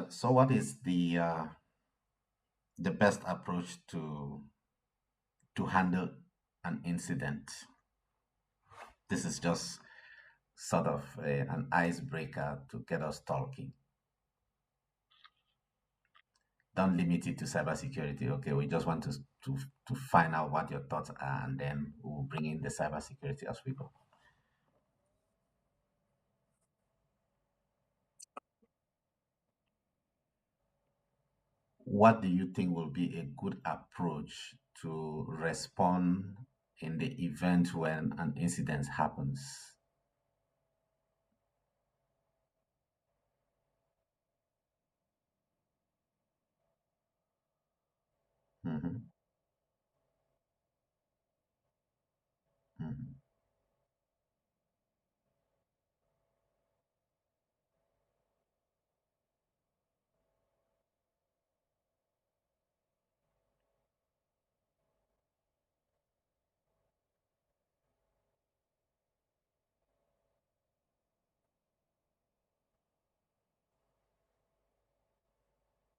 So what is the best approach to handle an incident? This is just sort of an icebreaker to get us talking. Don't limit it to cybersecurity. Okay, we just want to find out what your thoughts are, and then we'll bring in the cybersecurity as we go. What do you think will be a good approach to respond in the event when an incident happens? Mhm, mhm.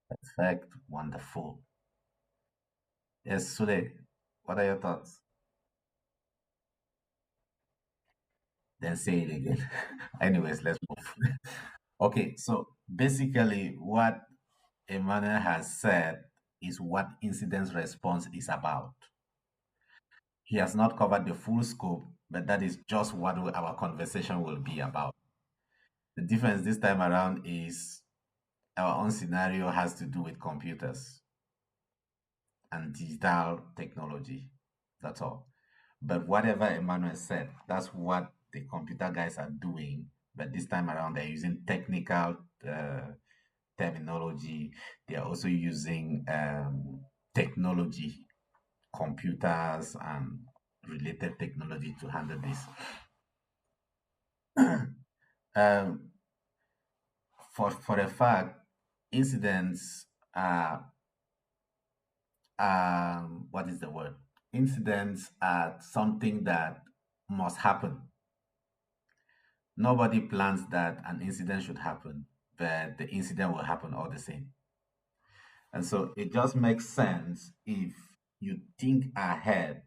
Perfect, wonderful. Yes, Sule, what are your thoughts? Then say it again. Anyways, let's move. Okay, so basically, what Emmanuel has said is what incident response is about. He has not covered the full scope, but that is just what our conversation will be about. The difference this time around is our own scenario has to do with computers and digital technology. That's all. But whatever Emmanuel said, that's what the computer guys are doing. But this time around, they're using technical terminology. They are also using technology, computers, and related technology to handle this. Um, for a fact, incidents are what is the word? Incidents are something that must happen. Nobody plans that an incident should happen, but the incident will happen all the same. And so it just makes sense if you think ahead,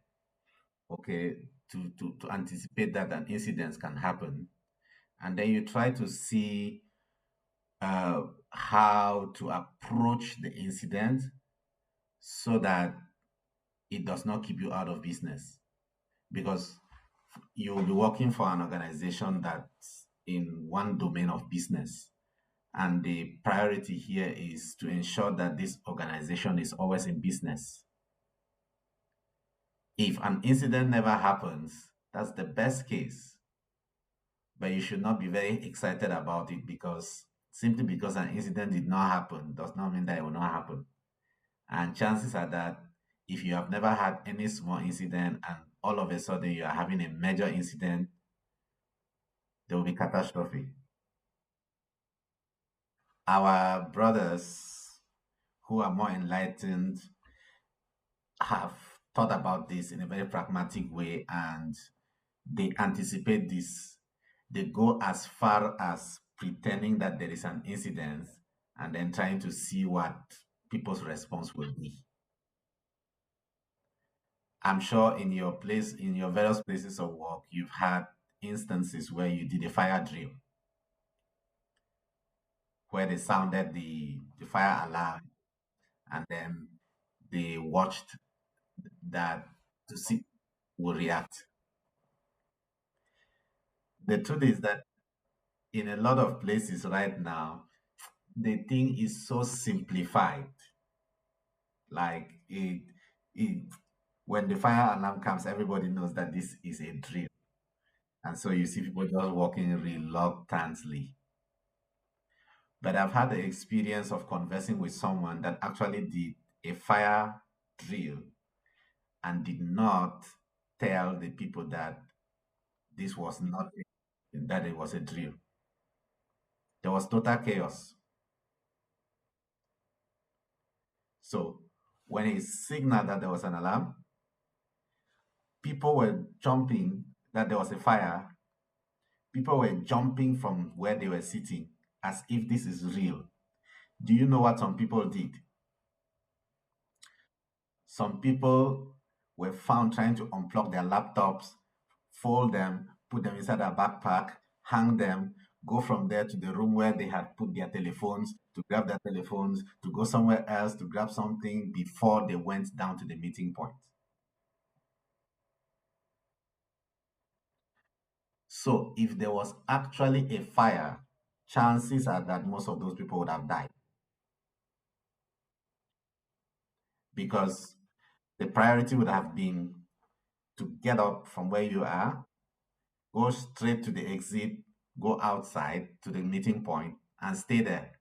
okay, to anticipate that an incident can happen. And then you try to see uh, how to approach the incident so that it does not keep you out of business. Because you will be working for an organization that's in one domain of business. And the priority here is to ensure that this organization is always in business. If an incident never happens, that's the best case. But you should not be very excited about it because simply because an incident did not happen does not mean that it will not happen. And chances are that if you have never had any small incident and all of a sudden you are having a major incident, there will be catastrophe. Our brothers who are more enlightened have thought about this in a very pragmatic way and they anticipate this. They go as far as pretending that there is an incident and then trying to see what people's response will be. I'm sure in your place, in your various places of work, you've had instances where you did a fire drill, where they sounded the fire alarm and then they watched that to see who will react. The truth is that in a lot of places right now, the thing is so simplified. Like it when the fire alarm comes, everybody knows that this is a drill. And so you see people just walking reluctantly. But I've had the experience of conversing with someone that actually did a fire drill and did not tell the people that this was not that it was a drill. There was total chaos. So when he signaled that there was an alarm, people were jumping that there was a fire. People were jumping from where they were sitting as if this is real. Do you know what some people did? Some people were found trying to unplug their laptops, fold them, put them inside a backpack, hang them, go from there to the room where they had put their telephones, to grab their telephones, to go somewhere else to grab something before they went down to the meeting point. So if there was actually a fire, chances are that most of those people would have died because the priority would have been to get up from where you are, go straight to the exit, go outside to the meeting point, and stay there.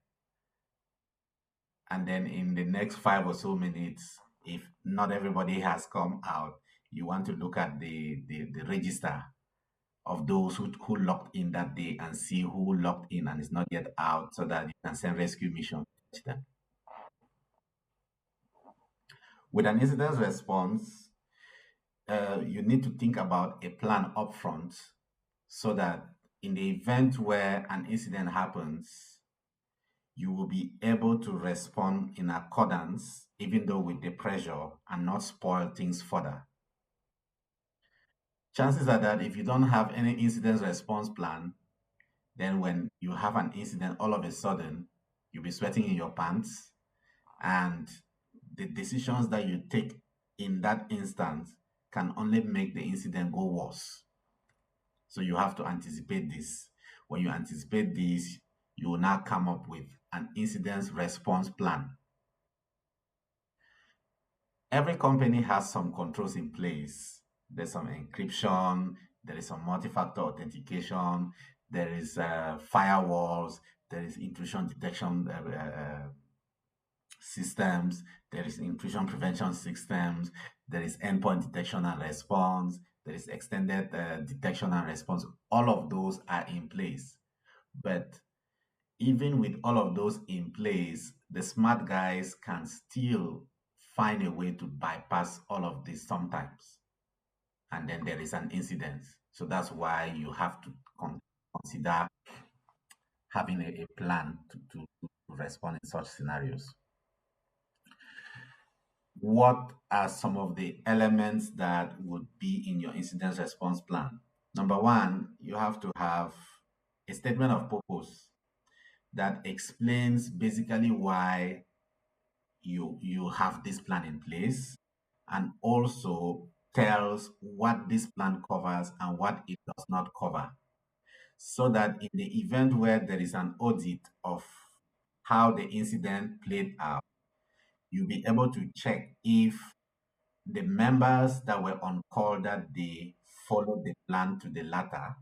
And then in the next 5 or so minutes, if not everybody has come out, you want to look at the register of those who locked in that day and see who locked in and is not yet out so that you can send rescue mission to them. With an incident response, you need to think about a plan upfront so that in the event where an incident happens, you will be able to respond in accordance, even though with the pressure, and not spoil things further. Chances are that if you don't have any incident response plan, then when you have an incident, all of a sudden, you'll be sweating in your pants, and the decisions that you take in that instance can only make the incident go worse. So you have to anticipate this. When you anticipate this, you will now come up with an incident response plan. Every company has some controls in place. There's some encryption, there is some multi-factor authentication, there is firewalls, there is intrusion detection systems, there is intrusion prevention systems, there is endpoint detection and response, there is extended detection and response. All of those are in place. But even with all of those in place, the smart guys can still find a way to bypass all of this sometimes. And then there is an incident. So that's why you have to consider having a plan to respond in such scenarios. What are some of the elements that would be in your incident response plan? Number one, you have to have a statement of purpose that explains basically why you have this plan in place and also tells what this plan covers and what it does not cover, so that in the event where there is an audit of how the incident played out, you'll be able to check if the members that were on call that day followed the plan to the latter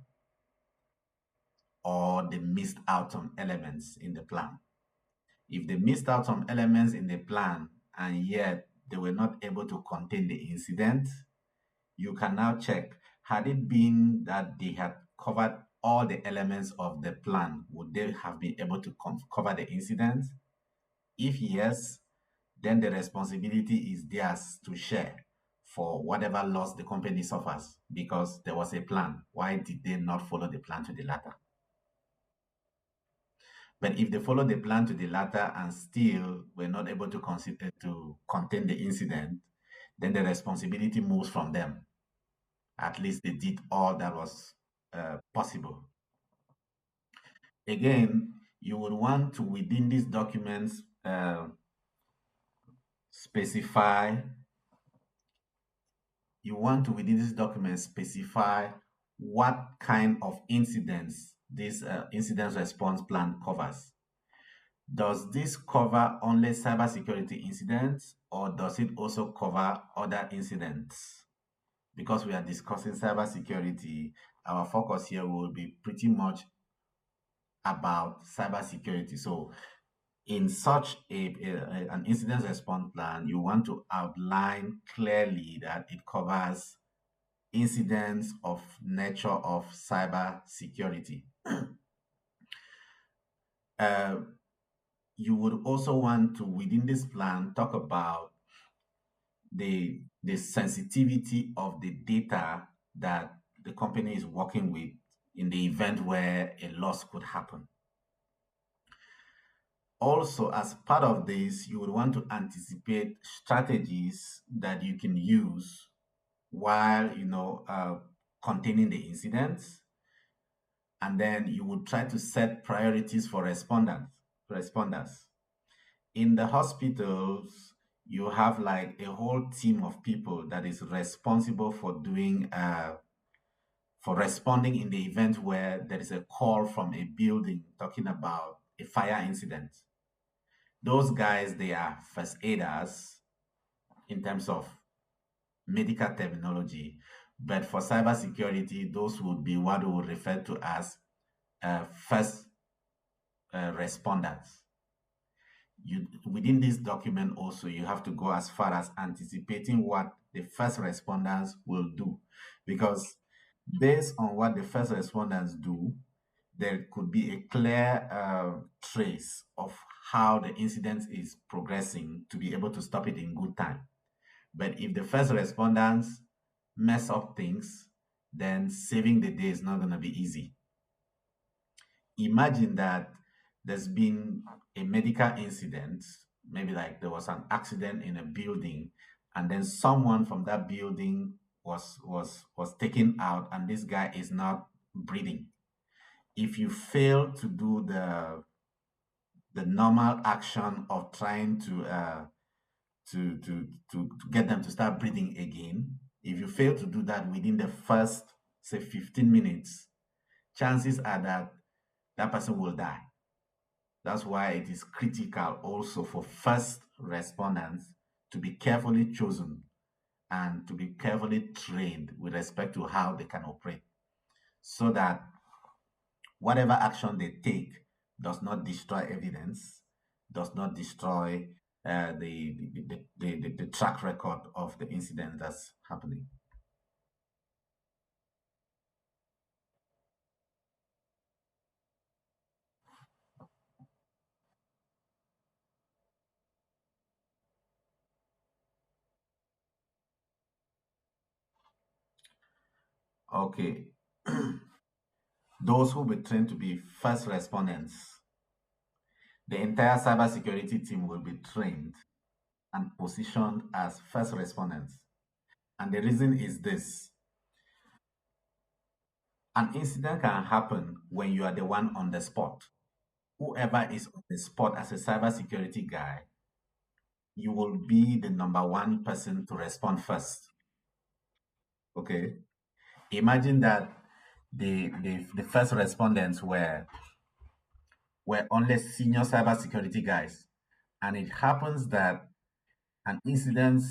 or they missed out on elements in the plan. If they missed out some elements in the plan and yet they were not able to contain the incident, you can now check, had it been that they had covered all the elements of the plan, would they have been able to cover the incident? If yes, then the responsibility is theirs to share for whatever loss the company suffers because there was a plan. Why did they not follow the plan to the latter? But if they follow the plan to the latter and still were not able to consider to contain the incident, then the responsibility moves from them. At least they did all that was possible. Again, you would want to within these documents specify. You want to within these documents specify what kind of incidents this incident response plan covers. Does this cover only cybersecurity incidents or does it also cover other incidents? Because we are discussing cybersecurity, our focus here will be pretty much about cybersecurity. So, in such an incident response plan, you want to outline clearly that it covers incidents of nature of cybersecurity. uh, you would also want to, within this plan, talk about the sensitivity of the data that the company is working with in the event where a loss could happen. Also, as part of this, you would want to anticipate strategies that you can use while containing the incidents, and then you would try to set priorities for responders. In the hospitals, you have like a whole team of people that is responsible for responding in the event where there is a call from a building talking about a fire incident. Those guys, they are first aiders in terms of medical terminology, but for cybersecurity, those would be what we would refer to as first responders. Within this document also, you have to go as far as anticipating what the first responders will do, because based on what the first responders do, there could be a clear trace of how the incident is progressing to be able to stop it in good time. But if the first responders mess up things, then saving the day is not going to be easy. Imagine that there's been a medical incident, maybe like there was an accident in a building, and then someone from that building was taken out, and this guy is not breathing. If you fail to do the normal action of trying to get them to start breathing again, if you fail to do that within the first, say, 15 minutes, chances are that that person will die. That's why it is critical also for first responders to be carefully chosen and to be carefully trained with respect to how they can operate, so that whatever action they take does not destroy evidence, does not destroy the track record of the incident that's happening. Okay. Those who be trained to be first respondents, the entire cybersecurity team will be trained and positioned as first respondents. And the reason is this: an incident can happen when you are the one on the spot. Whoever is on the spot as a cybersecurity guy, you will be the number one person to respond first. Okay. Imagine that the first respondents were only senior cybersecurity guys. And it happens that an incident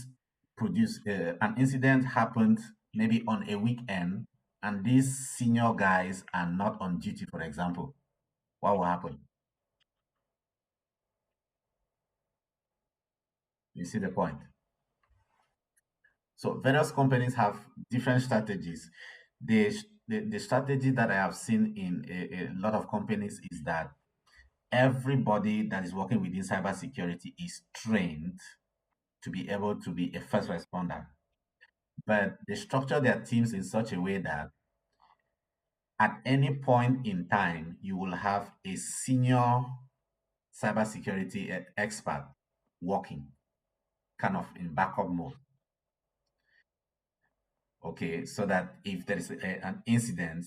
an incident happened maybe on a weekend, and these senior guys are not on duty, for example. What will happen? You see the point? So various companies have different strategies. The strategy that I have seen in a lot of companies is that everybody that is working within cybersecurity is trained to be able to be a first responder. But they structure their teams in such a way that at any point in time, you will have a senior cybersecurity expert working kind of in backup mode. Okay, so that if there is an incident,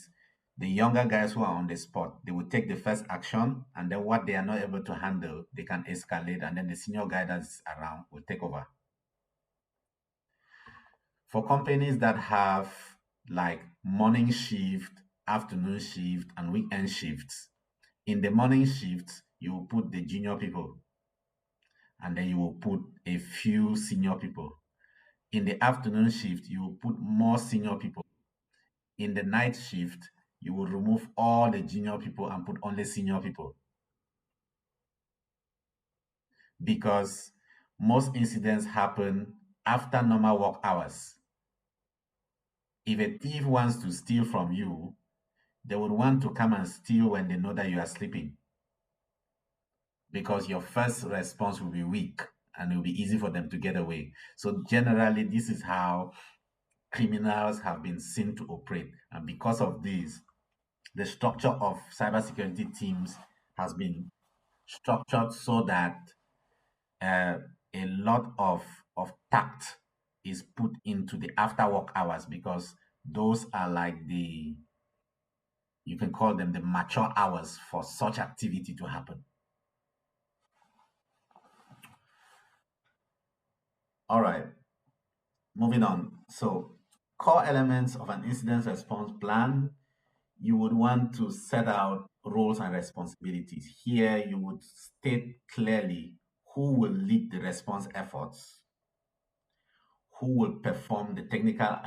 the younger guys who are on the spot, they will take the first action, and then what they are not able to handle, they can escalate, and then the senior guy that's around will take over. For companies that have like morning shift, afternoon shift, and weekend shifts, in the morning shift, you will put the junior people, and then you will put a few senior people. In the afternoon shift, you will put more senior people. In the night shift, you will remove all the junior people and put only senior people, because most incidents happen after normal work hours. If a thief wants to steal from you, they would want to come and steal when they know that you are sleeping, because your first response will be weak and it will be easy for them to get away. So generally, this is how criminals have been seen to operate. And because of this, the structure of cybersecurity teams has been structured so that uh, a lot of tact is put into the after work hours, because those are like the, you can call them the mature hours for such activity to happen. All right, moving on. So, core elements of an incident response plan, you would want to set out roles and responsibilities. Here, you would state clearly who will lead the response efforts, who will perform the technical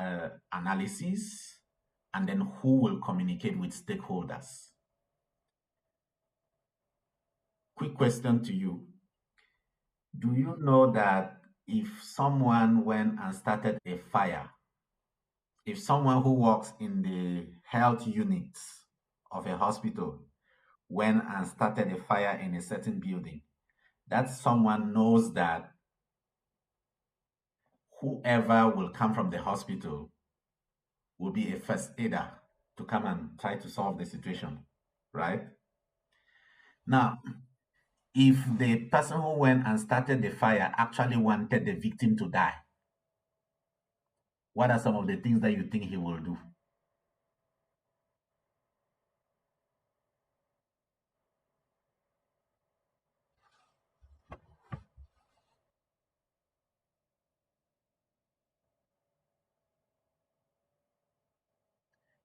analysis, and then who will communicate with stakeholders. Quick question to you. Do you know that if someone went and started a fire, if someone who works in the health unit of a hospital went and started a fire in a certain building, that someone knows that whoever will come from the hospital will be a first aider to come and try to solve the situation, right? Now, if the person who went and started the fire actually wanted the victim to die, what are some of the things that you think he will do?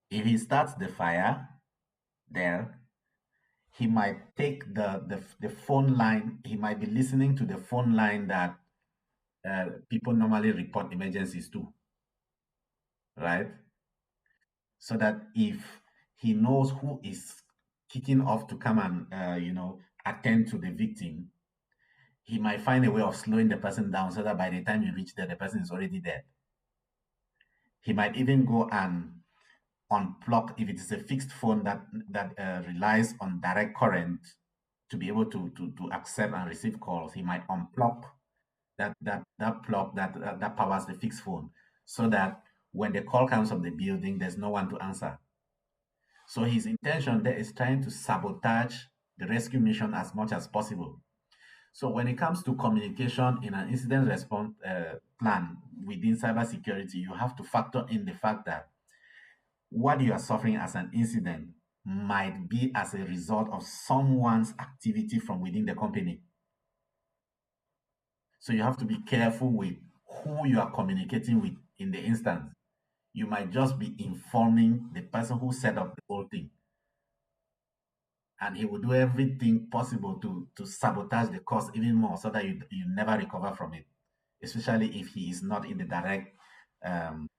If he starts the fire there, he might take the phone line, he might be listening to the phone line that people normally report emergencies to, right? So that if he knows who is kicking off to come and, attend to the victim, he might find a way of slowing the person down so that by the time you reach there, the person is already dead. He might even go and unplug, if it is a fixed phone that relies on direct current to be able to accept and receive calls. He might unplug that plug that powers the fixed phone, so that when the call comes from the building, there's no one to answer. So his intention there is trying to sabotage the rescue mission as much as possible. So when it comes to communication in an incident response plan within cybersecurity, you have to factor in the fact that what you are suffering as an incident might be as a result of someone's activity from within the company. So you have to be careful with who you are communicating with in the instance. You might just be informing the person who set up the whole thing, and he will do everything possible to sabotage the cause even more so that you never recover from it, especially if he is not in the direct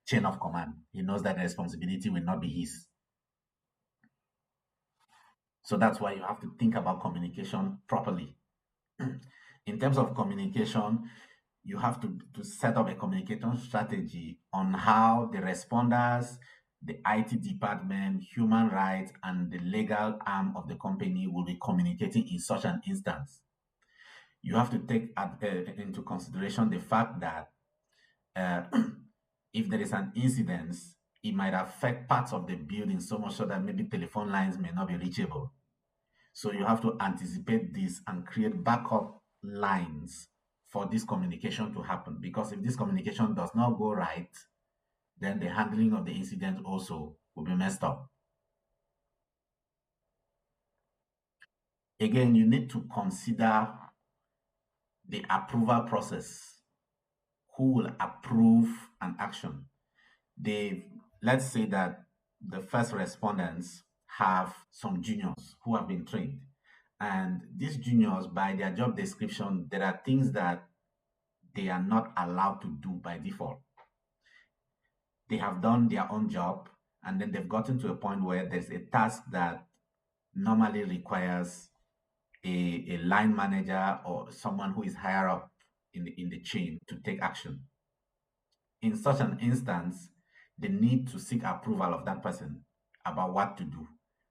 chain of command. He knows that the responsibility will not be his. So that's why you have to think about communication properly. In terms of communication, you have to set up a communication strategy on how the responders, the IT department, human rights, and the legal arm of the company will be communicating in such an instance. You have to take into consideration the fact that uh, if there is an incident, it might affect parts of the building so much so that maybe telephone lines may not be reachable. So you have to anticipate this and create backup lines for this communication to happen. Because if this communication does not go right, then the handling of the incident also will be messed up. Again, you need to consider the approval process. Who will approve an action? They, let's say that the first respondents have some juniors who have been trained. And these juniors, by their job description, there are things that they are not allowed to do by default. They have done their own job, and then they've gotten to a point where there's a task that normally requires a line manager or someone who is higher up in the chain to take action. In such an instance, they need to seek approval of that person about what to do.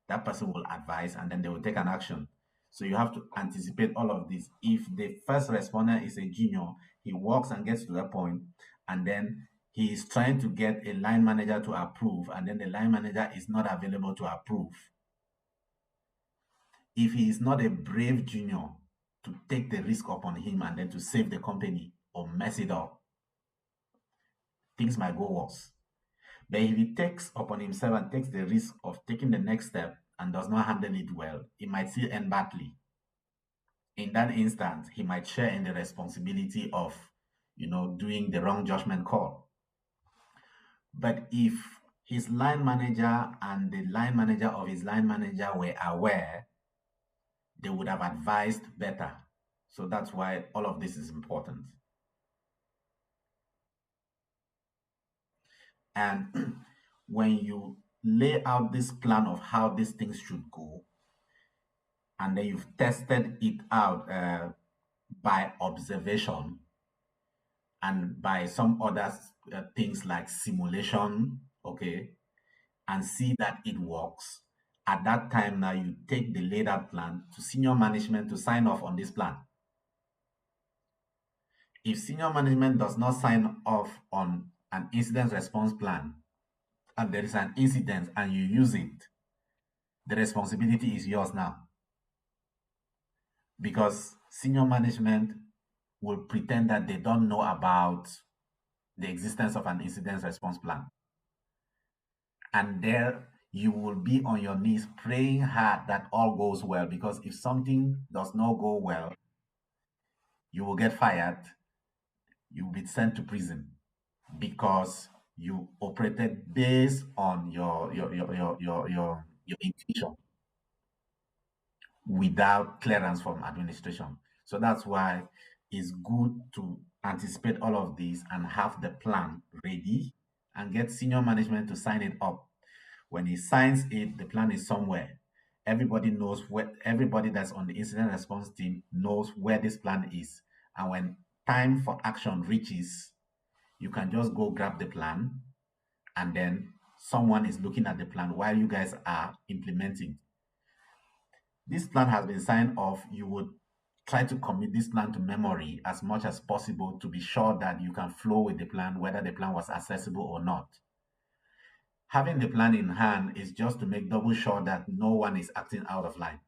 That person will advise and then they will take an action. So you have to anticipate all of this. If the first responder is a junior, he walks and gets to that point, and then he is trying to get a line manager to approve, and then the line manager is not available to approve. if he is not a brave junior to take the risk upon him and then to save the company or mess it up, things might go worse. But if he takes upon himself and takes the risk of taking the next step and does not handle it well, it might still end badly. In that instance, he might share in the responsibility of, doing the wrong judgment call. But if his line manager and the line manager of his line manager were aware, they would have advised better. So that's why all of this is important. And when you lay out this plan of how these things should go, and then you've tested it out by observation and by some other things like simulation, okay, and see that it works, at that time now you take the laid out plan to senior management to sign off on this plan. If senior management does not sign off on an incident response plan and there is an incident and you use it, the responsibility is yours now. Because senior management will pretend that they don't know about the existence of an incident response plan. And there you will be on your knees praying hard that all goes well, because if something does not go well, you will get fired, you will be sent to prison because you operated based on your intuition without clearance from administration. So that's why it's good to anticipate all of this and have the plan ready and get senior management to sign it up. When he signs it, the plan is somewhere. Everybody knows where, everybody that's on the incident response team knows where this plan is. And when time for action reaches, you can just go grab the plan and then someone is looking at the plan while you guys are implementing. This plan has been signed off. You would try to commit this plan to memory as much as possible to be sure that you can flow with the plan, whether the plan was accessible or not. Having the plan in hand is just to make double sure that no one is acting out of line.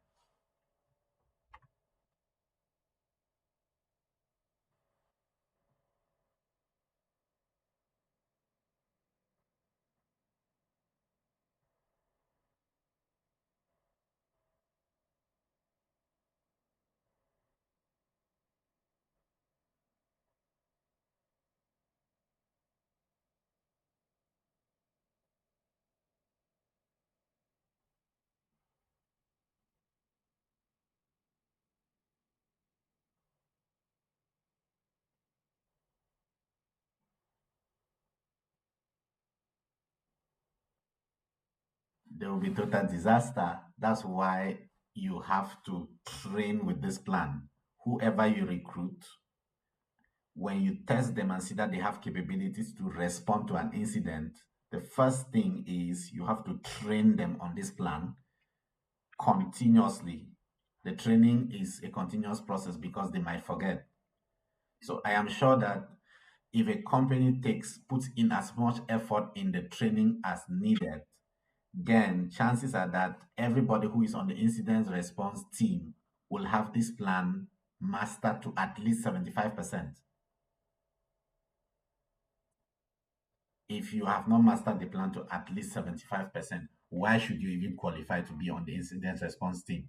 There will be total disaster. That's why you have to train with this plan. Whoever you recruit, when you test them and see that they have capabilities to respond to an incident, the first thing is you have to train them on this plan continuously. The training is a continuous process because they might forget. So I am sure that if a company puts in as much effort in the training as needed, then chances are that everybody who is on the incident response team will have this plan mastered to at least 75%. If you have not mastered the plan to at least 75%, why should you even qualify to be on the incident response team?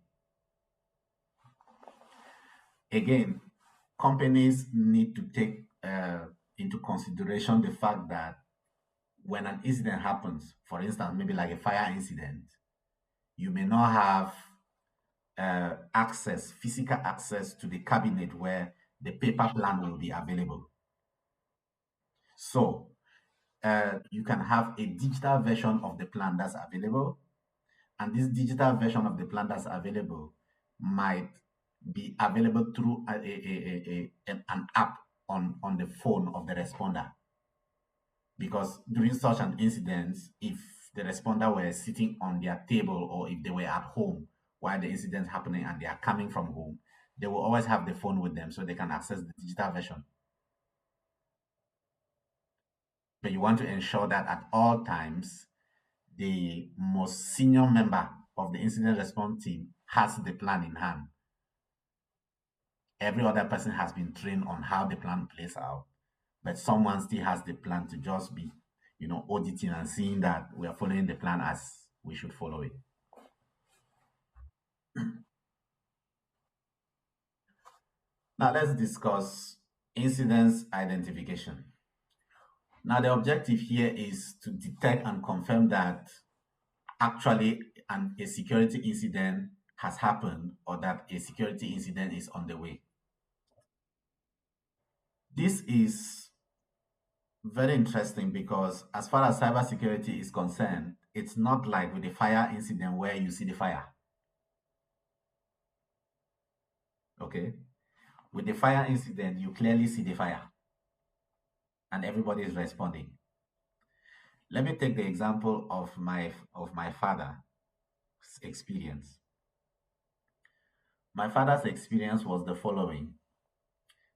Again, companies need to take into consideration the fact that when an incident happens, for instance, maybe like a fire incident, you may not have physical access to the cabinet where the paper plan will be available. So you can have a digital version of the plan that's available, and this digital version of the plan that's available might be available through an app on the phone of the responder. Because during such an incident, if the responder were sitting on their table or if they were at home while the incident is happening and they are coming from home, they will always have the phone with them so they can access the digital version. But you want to ensure that at all times, the most senior member of the incident response team has the plan in hand. Every other person has been trained on how the plan plays out, but someone still has the plan to just be, auditing and seeing that we are following the plan as we should follow it. Now let's discuss incidents identification. Now the objective here is to detect and confirm that actually a security incident has happened or that a security incident is on the way. This is very interesting because as far as cybersecurity is concerned, it's not like with the fire incident where you see the fire. Okay? With the fire incident, you clearly see the fire and everybody is responding. Let me take the example of my father's experience. My father's experience was the following.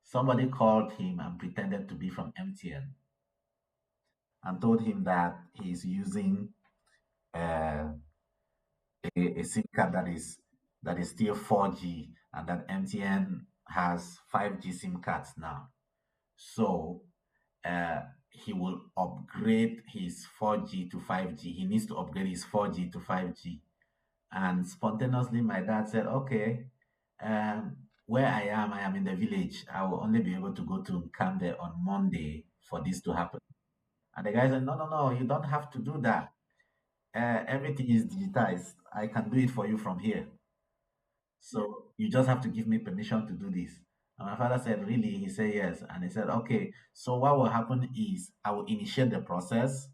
Somebody called him and pretended to be from MTN and told him that he's using uh, a SIM card that is still 4G and that MTN has 5G SIM cards now. So he will upgrade his 4G to 5G. He needs to upgrade his 4G to 5G. And spontaneously, my dad said, okay, where I am in the village. I will only be able to go to Camden on Monday for this to happen. And the guy said, no, no, no, you don't have to do that. Everything is digitized. I can do it for you from here. So you just have to give me permission to do this. And my father said, really? He said, yes. And he said, okay, so what will happen is I will initiate the process.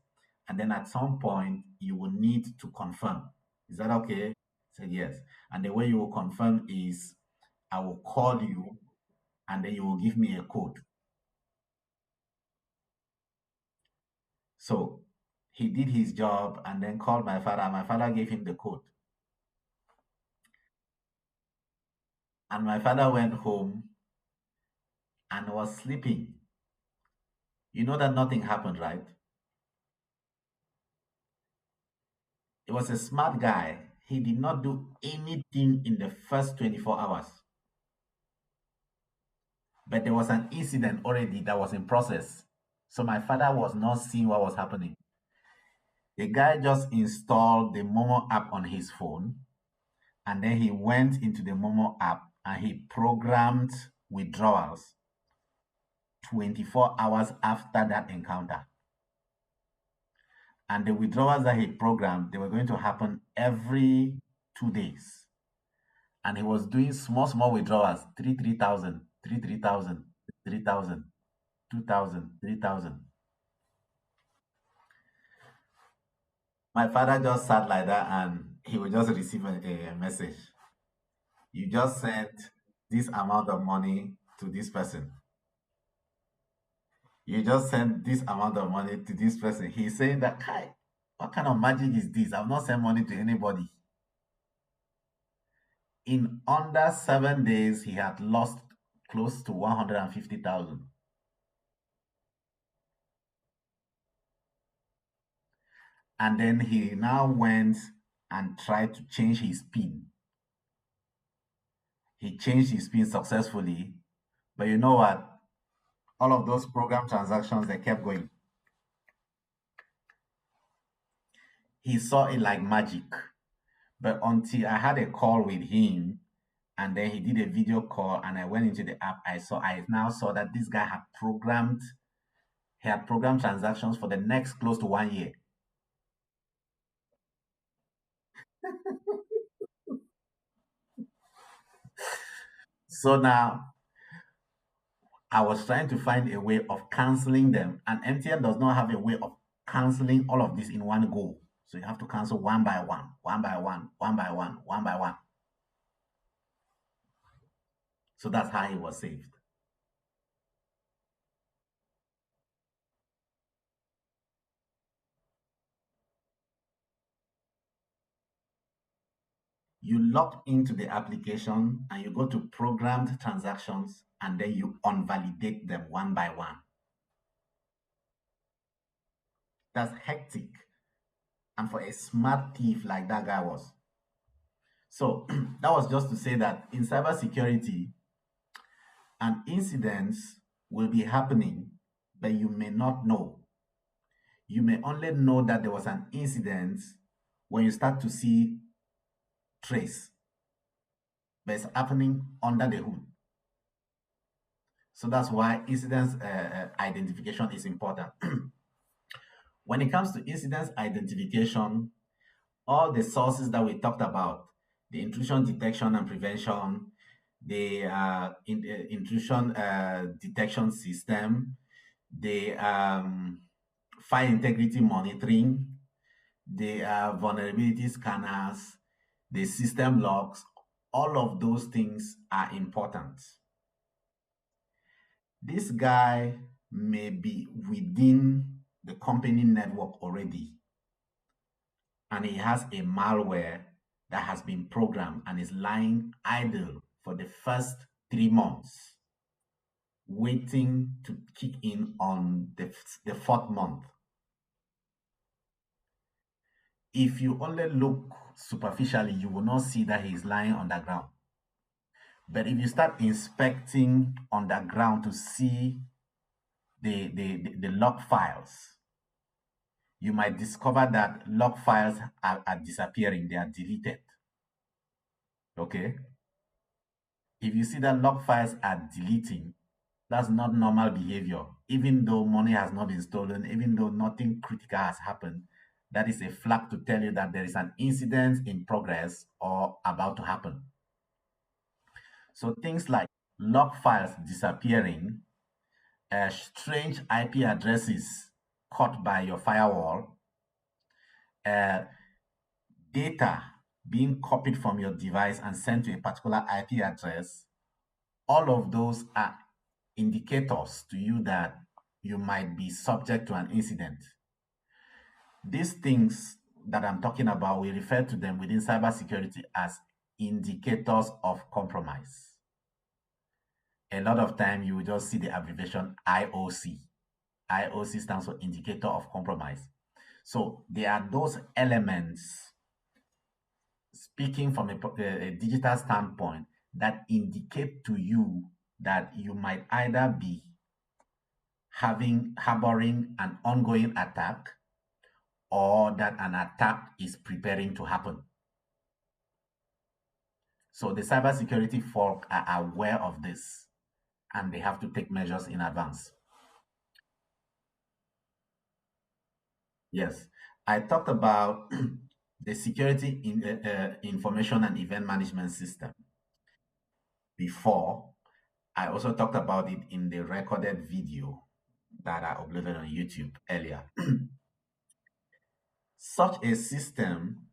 And then at some point, you will need to confirm. Is that okay? He said, yes. And the way you will confirm is I will call you and then you will give me a code. So he did his job and then called my father. My father gave him the code. And my father went home and was sleeping. You know that nothing happened, right? He was a smart guy. He did not do anything in the first 24 hours. But there was an incident already that was in process. So my father was not seeing what was happening. The guy just installed the Momo app on his phone and then he went into the Momo app and he programmed withdrawals 24 hours after that encounter. And the withdrawals that he programmed, they were going to happen every 2 days. And he was doing small withdrawals, 3,000, 3,000, 3,000, 2,000, 3,000. My father just sat like that and he would just receive a message. You just sent this amount of money to this person. You just sent this amount of money to this person. He's saying that, Kai, what kind of magic is this? I've not sent money to anybody. In under 7 days, he had lost close to 150,000. And then he now went and tried to change his PIN. He changed his PIN successfully, but you know what? All of those program transactions, they kept going. He saw it like magic. But until I had a call with him, and then he did a video call, and I went into the app, I now saw that this guy had programmed transactions for the next close to 1 year. So now I was trying to find a way of canceling them, and MTN does not have a way of canceling all of this in one go. So you have to cancel one by one, one by one, one by one, one by one. So that's how he was saved. You log into the application and you go to programmed transactions and then you unvalidate them one by one. That's hectic. And for a smart thief like that guy was, So that was just to say that in cybersecurity, an incident will be happening, but you may not know. You may only know that there was an incident when you start to see trace, but it's happening under the hood. So that's why incidence identification is important. When it comes to incidence identification, all the sources that we talked about, the intrusion detection and prevention, the intrusion detection system, the file integrity monitoring, the vulnerability scanners, the system logs, all of those things are important. This guy may be within the company network already, and he has a malware that has been programmed and is lying idle for the first 3 months, waiting to kick in on the fourth month. If you only look superficially, you will not see that he's lying on the ground. But if you start inspecting underground to see the log files, you might discover that log files are disappearing, they are deleted. Okay? If you see that log files are deleting, that's not normal behavior. Even though money has not been stolen, even though nothing critical has happened, that is a flag to tell you that there is an incident in progress or about to happen. So things like log files disappearing, strange IP addresses caught by your firewall, uh, data being copied from your device and sent to a particular IP address, all of those are indicators to you that you might be subject to an incident. These things that I'm talking about, we refer to them within cybersecurity as indicators of compromise. A lot of time you will just see the abbreviation IOC. IOC stands for indicator of compromise. So there are those elements, speaking from a digital standpoint, that indicate to you that you might either be harboring an ongoing attack or that an attack is preparing to happen. So the cybersecurity folk are aware of this and they have to take measures in advance. Yes, I talked about the security information and event management system before. I also talked about it in the recorded video that I uploaded on YouTube earlier. Such a system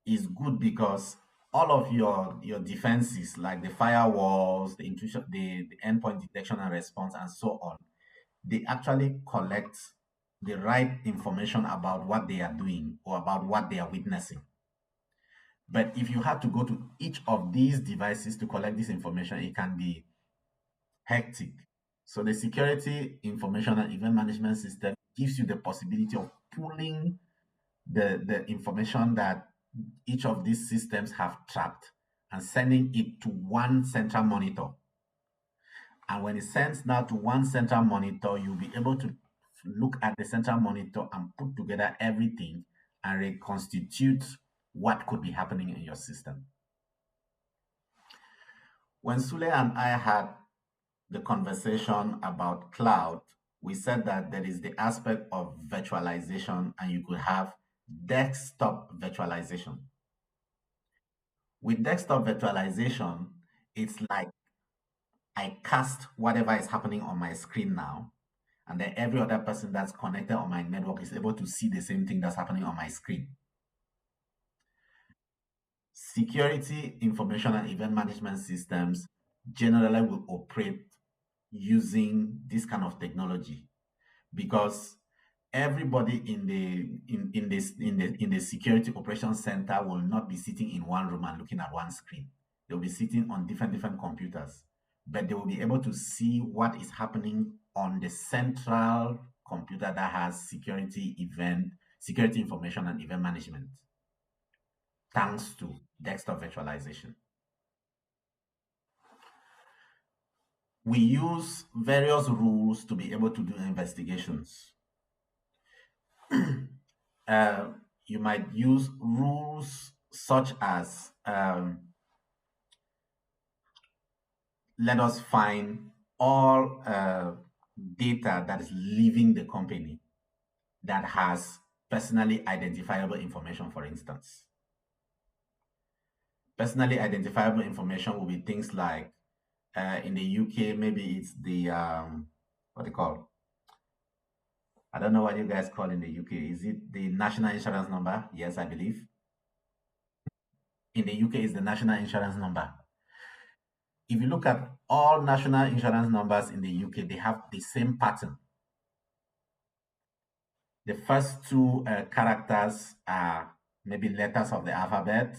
is good because all of your defenses like the firewalls, the intrusion, the endpoint detection and response, and so on, they actually collect the right information about what they are doing or about what they are witnessing. But if you have to go to each of these devices to collect this information, it can be hectic. So the security information and event management system gives you the possibility of pulling the information that each of these systems have trapped and sending it to one central monitor. And when it sends now to one central monitor, you'll be able to look at the central monitor and put together everything and reconstitute what could be happening in your system. When Sule and I had the conversation about cloud, we said that there is the aspect of virtualization and you could have desktop virtualization. With desktop virtualization, it's like I cast whatever is happening on my screen now, and then every other person that's connected on my network is able to see the same thing that's happening on my screen. Security information and event management systems generally will operate using this kind of technology because everybody in the security operations center will not be sitting in one room and looking at one screen. They'll be sitting on different computers, but they will be able to see what is happening on the central computer that has security information and event management, thanks to desktop virtualization. We use various rules to be able to do investigations. uh, you might use rules such as let us find all data that is leaving the company that has personally identifiable information, for instance. Personally identifiable information will be things like in the UK, maybe it's the what they call. I don't know what you guys call in the UK. Is it the national insurance number? Yes, I believe. In the UK, it's the national insurance number. If you look at all national insurance numbers in the UK, they have the same pattern. The first two characters are maybe letters of the alphabet.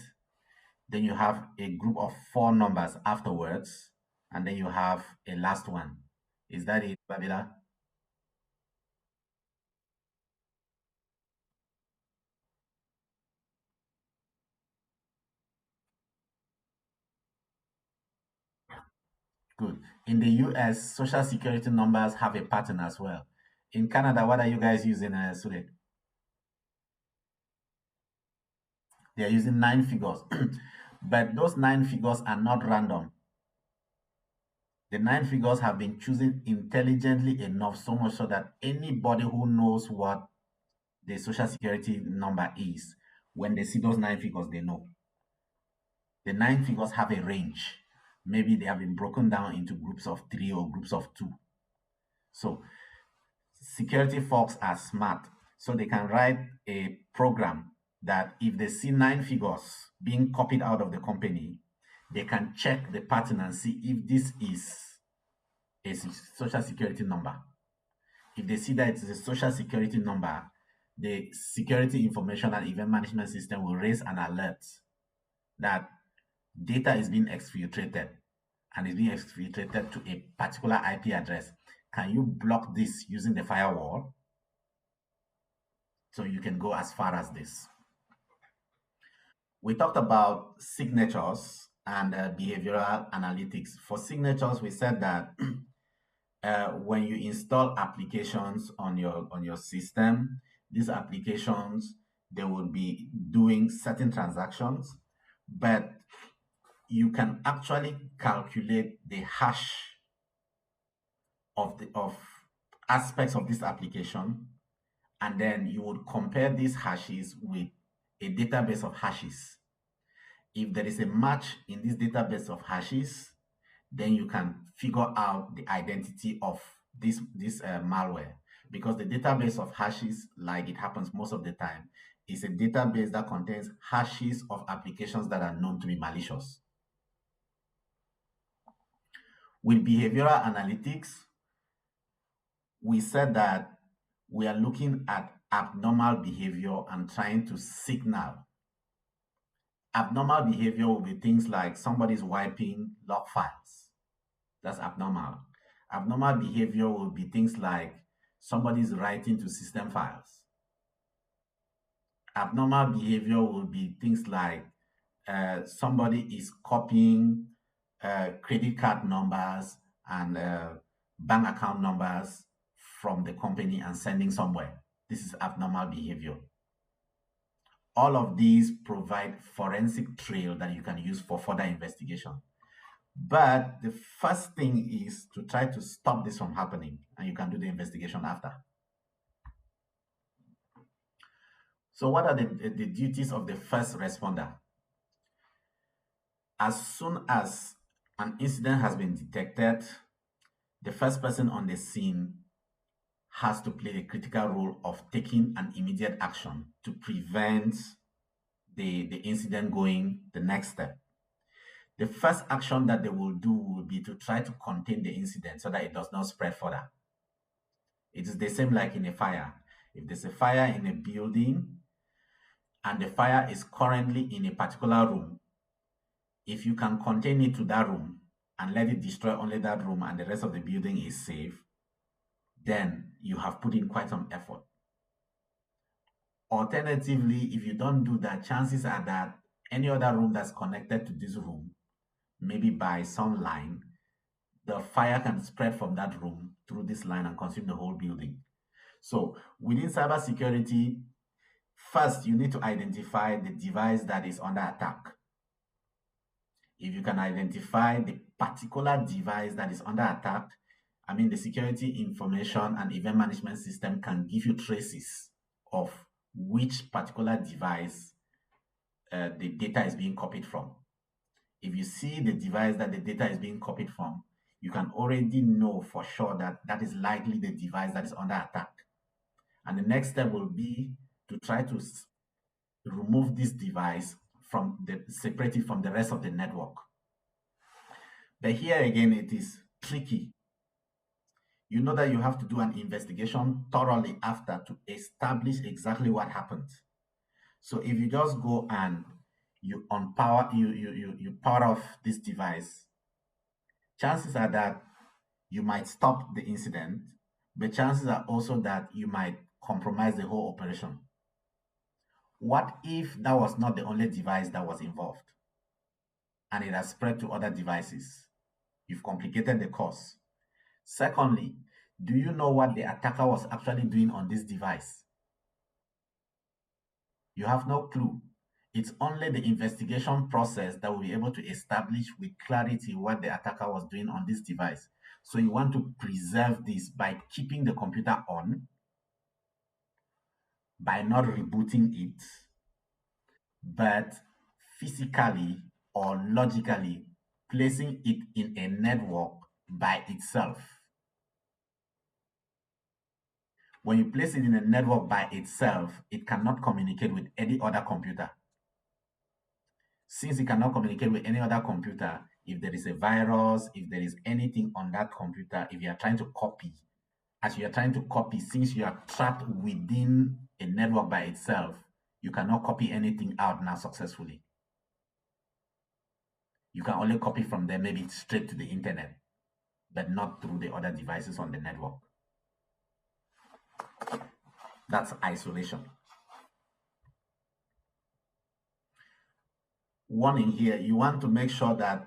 Then you have a group of four numbers afterwards, and then you have a last one. Is that it, Babila? Good. In the US, social security numbers have a pattern as well. In Canada, what are you guys using, Sule? They are using nine figures. But those nine figures are not random. The nine figures have been chosen intelligently enough, so much so that anybody who knows what the social security number is, when they see those nine figures, they know. The nine figures have a range. Maybe they have been broken down into groups of three or groups of two. So security folks are smart. So they can write a program that if they see nine figures being copied out of the company, they can check the pattern and see if this is a social security number. If they see that it is a social security number, the security information and event management system will raise an alert that data is being exfiltrated and is being exfiltrated to a particular IP address. Can you block this using the firewall? So you can go as far as this. We talked about signatures and behavioral analytics. For signatures, we said that when you install applications on your system, these applications they will be doing certain transactions, but you can actually calculate the hash of aspects of this application, and then you would compare these hashes with a database of hashes. If there is a match in this database of hashes, then you can figure out the identity of this malware, because the database of hashes, like it happens most of the time, is a database that contains hashes of applications that are known to be malicious. With behavioral analytics, we said that we are looking at abnormal behavior and trying to signal. Abnormal behavior will be things like somebody's wiping log files. That's abnormal. Abnormal behavior will be things like somebody's writing to system files. Abnormal behavior will be things like somebody is copying credit card numbers and bank account numbers from the company and sending somewhere. This is abnormal behavior. All of these provide forensic trail that you can use for further investigation. But the first thing is to try to stop this from happening, and you can do the investigation after. So, what are the duties of the first responder? As soon as an incident has been detected, the first person on the scene has to play the critical role of taking an immediate action to prevent the incident going the next step. The first action that they will do will be to try to contain the incident so that it does not spread further. It is the same like in a fire. If there's a fire in a building and the fire is currently in a particular room, if you can contain it to that room and let it destroy only that room and the rest of the building is safe, then you have put in quite some effort. Alternatively, if you don't do that, chances are that any other room that's connected to this room, maybe by some line, the fire can spread from that room through this line and consume the whole building. So within cybersecurity, first you need to identify the device that is under attack. If you can identify the particular device that is under attack, I mean, the security information and event management system can give you traces of which particular device the data is being copied from. If you see the device that the data is being copied from, you can already know for sure that that is likely the device that is under attack. And the next step will be to try to remove this device separate it from the rest of the network. But here again, it is tricky. You know that you have to do an investigation thoroughly after to establish exactly what happened. So if you just go and you power off this device, chances are that you might stop the incident, but chances are also that you might compromise the whole operation. What if that was not the only device that was involved and it has spread to other devices? You've complicated the cause. Secondly, do you know what the attacker was actually doing on this device? You have no clue. It's only the investigation process that will be able to establish with clarity what the attacker was doing on this device. So you want to preserve this by keeping the computer on, by not rebooting it, but physically or logically placing it in a network by itself. When you place it in a network by itself, it cannot communicate with any other computer. Since it cannot communicate with any other computer, if there is a virus, if there is anything on that computer, if you are trying to copy, as you are trying to copy, since you are trapped within a network by itself, you cannot copy anything out now successfully. You can only copy from there, maybe straight to the internet, but not through the other devices on the network. That's isolation. Warning here, you want to make sure that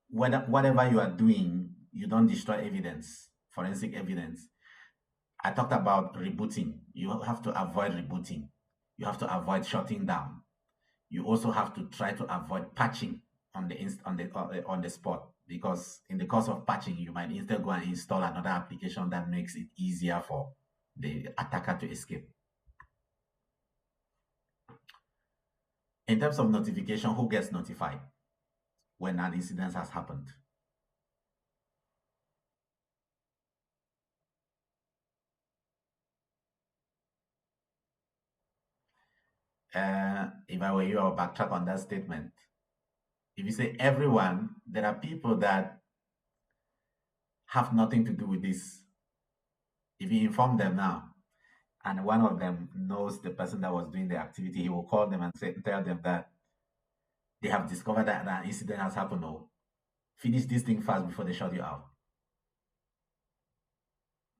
whatever you are doing, you don't destroy evidence, forensic evidence. I talked about rebooting. You have to avoid rebooting. You have to avoid shutting down. You also have to try to avoid patching on the spot, because in the course of patching, you might instead go and install another application that makes it easier for the attacker to escape. In terms of notification, who gets notified when an incident has happened? If I were you, I would backtrack on that statement. If you say everyone, there are people that have nothing to do with this. If you inform them now, and one of them knows the person that was doing the activity, he will call them and tell them that they have discovered that an incident has happened. Oh, finish this thing fast before they shut you out.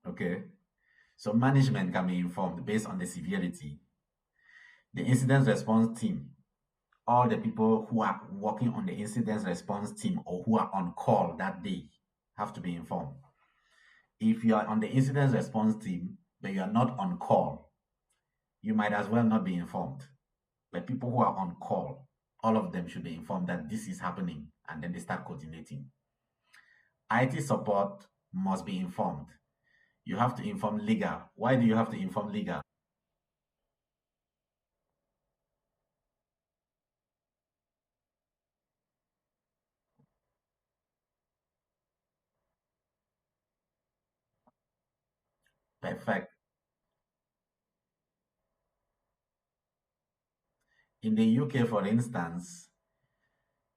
Okay? So management can be informed based on the severity. The incident response team, all the people who are working on the incident response team or who are on call that day have to be informed. If you are on the incident response team, but you are not on call, you might as well not be informed. But people who are on call, all of them should be informed that this is happening, and then they start coordinating. IT support must be informed. You have to inform legal. Why do you have to inform legal? Perfect. In the UK, for instance,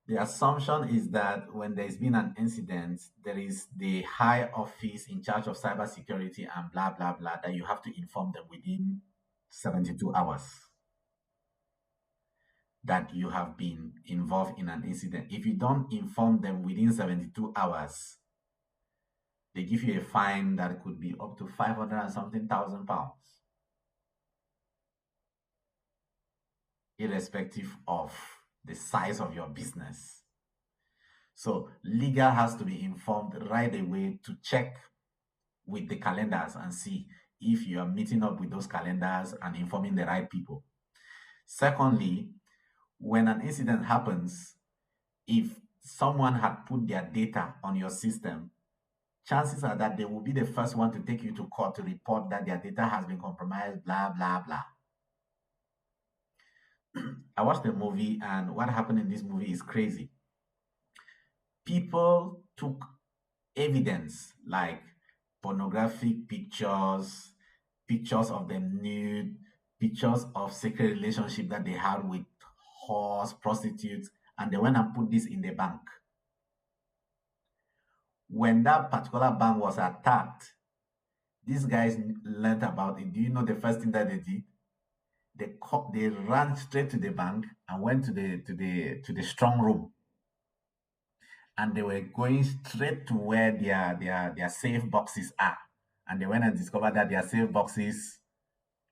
the assumption is that when there's been an incident, there is the high office in charge of cybersecurity and blah, blah, blah, that you have to inform them within 72 hours that you have been involved in an incident. If you don't inform them within 72 hours, they give you a fine that could be up to 500 and something thousand pounds, irrespective of the size of your business. So legal has to be informed right away to check with the calendars and see if you are meeting up with those calendars and informing the right people. Secondly, when an incident happens, if someone had put their data on your system, chances are that they will be the first one to take you to court to report that their data has been compromised, blah, blah, blah. I watched the movie, and what happened in this movie is crazy. People took evidence like pornographic pictures, pictures of them nude, pictures of secret relationship that they had with whores, prostitutes, and they went and put this in the bank. When that particular bank was attacked, these guys learned about it. Do you know the first thing that they did? They ran straight to the bank and went to the strong room, and they were going straight to where their safe boxes are, and they went and discovered that their safe boxes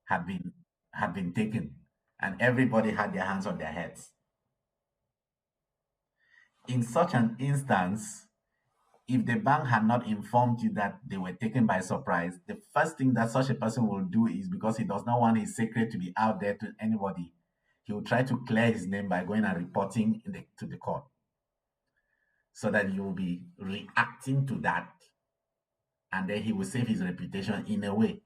had been had been taken, and everybody had their hands on their heads. In such an instance, if the bank had not informed you that they were taken by surprise, the first thing that such a person will do is, because he does not want his secret to be out there to anybody, he will try to clear his name by going and reporting to the court, so that you will be reacting to that, and then he will save his reputation in a way.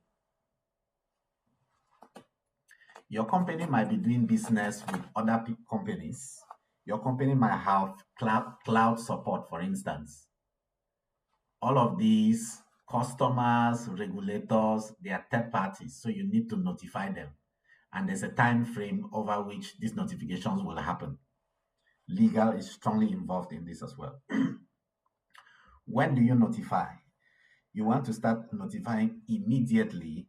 Your company might be doing business with other companies. Your company might have cloud support, for instance. All of these customers, regulators, they are third parties, so you need to notify them. And there's a time frame over which these notifications will happen. Legal is strongly involved in this as well. When do you notify? You want to start notifying immediately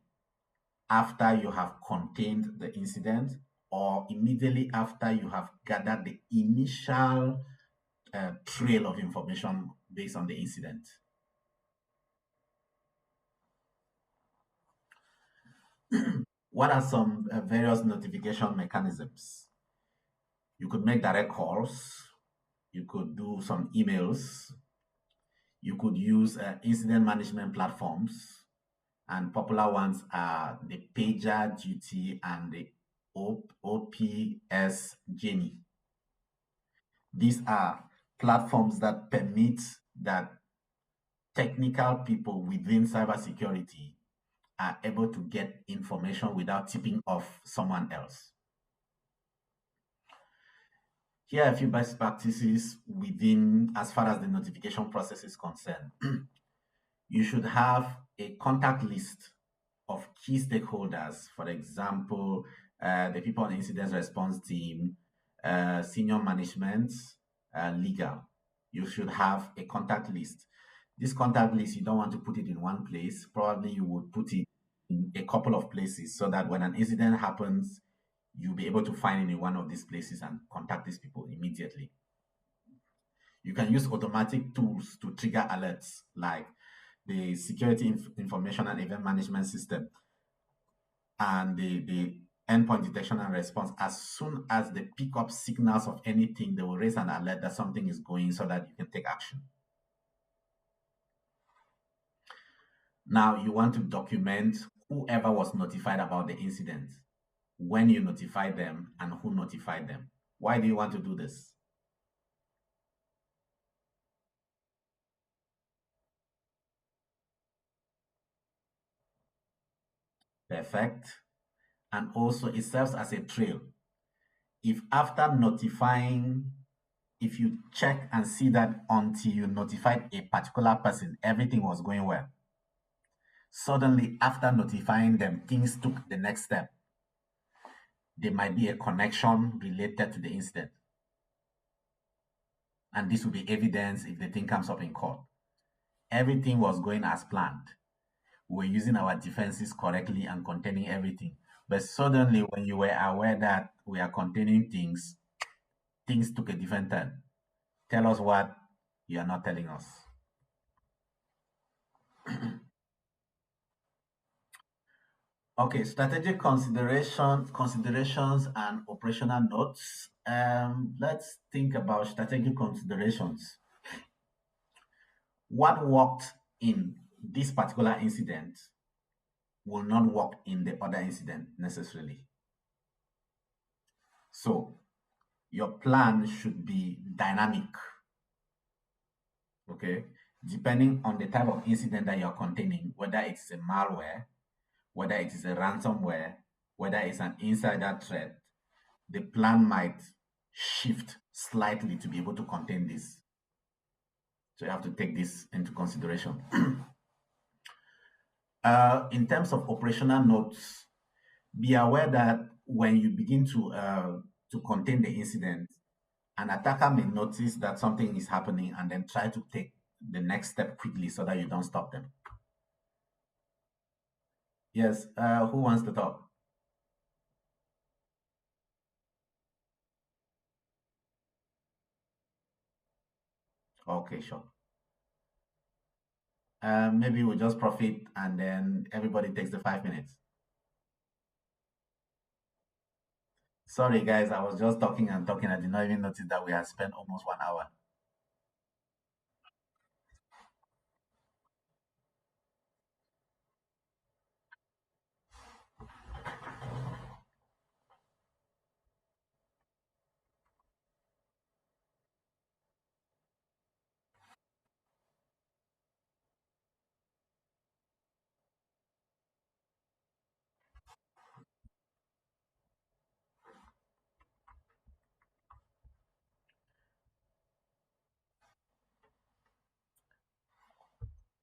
after you have contained the incident, or immediately after you have gathered the initial trail of information based on the incident. What are some various notification mechanisms? You could make direct calls, you could do some emails, you could use incident management platforms, and popular ones are the PagerDuty and the OPS Genie. These are platforms that permit that technical people within cybersecurity are able to get information without tipping off someone else. Here are a few best practices within, as far as the notification process is concerned. You should have a contact list of key stakeholders, for example, the people on the incident response team, senior management, legal. You should have a contact list. This contact list, you don't want to put it in one place. Probably you would put it in a couple of places, so that when an incident happens, you'll be able to find it in one of these places and contact these people immediately. You can use automatic tools to trigger alerts, like the security information and event management system, and the endpoint detection and response. As soon as they pick up signals of anything, they will raise an alert that something is going, so that you can take action. Now, you want to document whoever was notified about the incident, when you notified them, and who notified them. Why do you want to do this? Perfect. And also, it serves as a trail. If after notifying, if you check and see that until you notified a particular person, everything was going well, suddenly after notifying them, things took the next step, there might be a connection related to the incident. And this will be evidence if the thing comes up in court. Everything was going as planned. We were using our defenses correctly and containing everything. But suddenly, when you were aware that we are containing things, things took a different turn. Tell us what you are not telling us. Okay, strategic considerations and operational notes. Let's think about strategic considerations. What worked in this particular incident will not work in the other incident necessarily. So your plan should be dynamic, okay? Depending on the type of incident that you're containing, whether it's a malware, whether it is a ransomware, whether it's an insider threat, the plan might shift slightly to be able to contain this. So you have to take this into consideration. In terms of operational notes, be aware that when you begin to contain the incident, an attacker may notice that something is happening and then try to take the next step quickly so that you don't stop them. Yes, who wants to talk? Okay, sure. Maybe we'll just profit and then everybody takes the 5 minutes. Sorry, guys, I was just talking and talking. I did not even notice that we had spent almost 1 hour.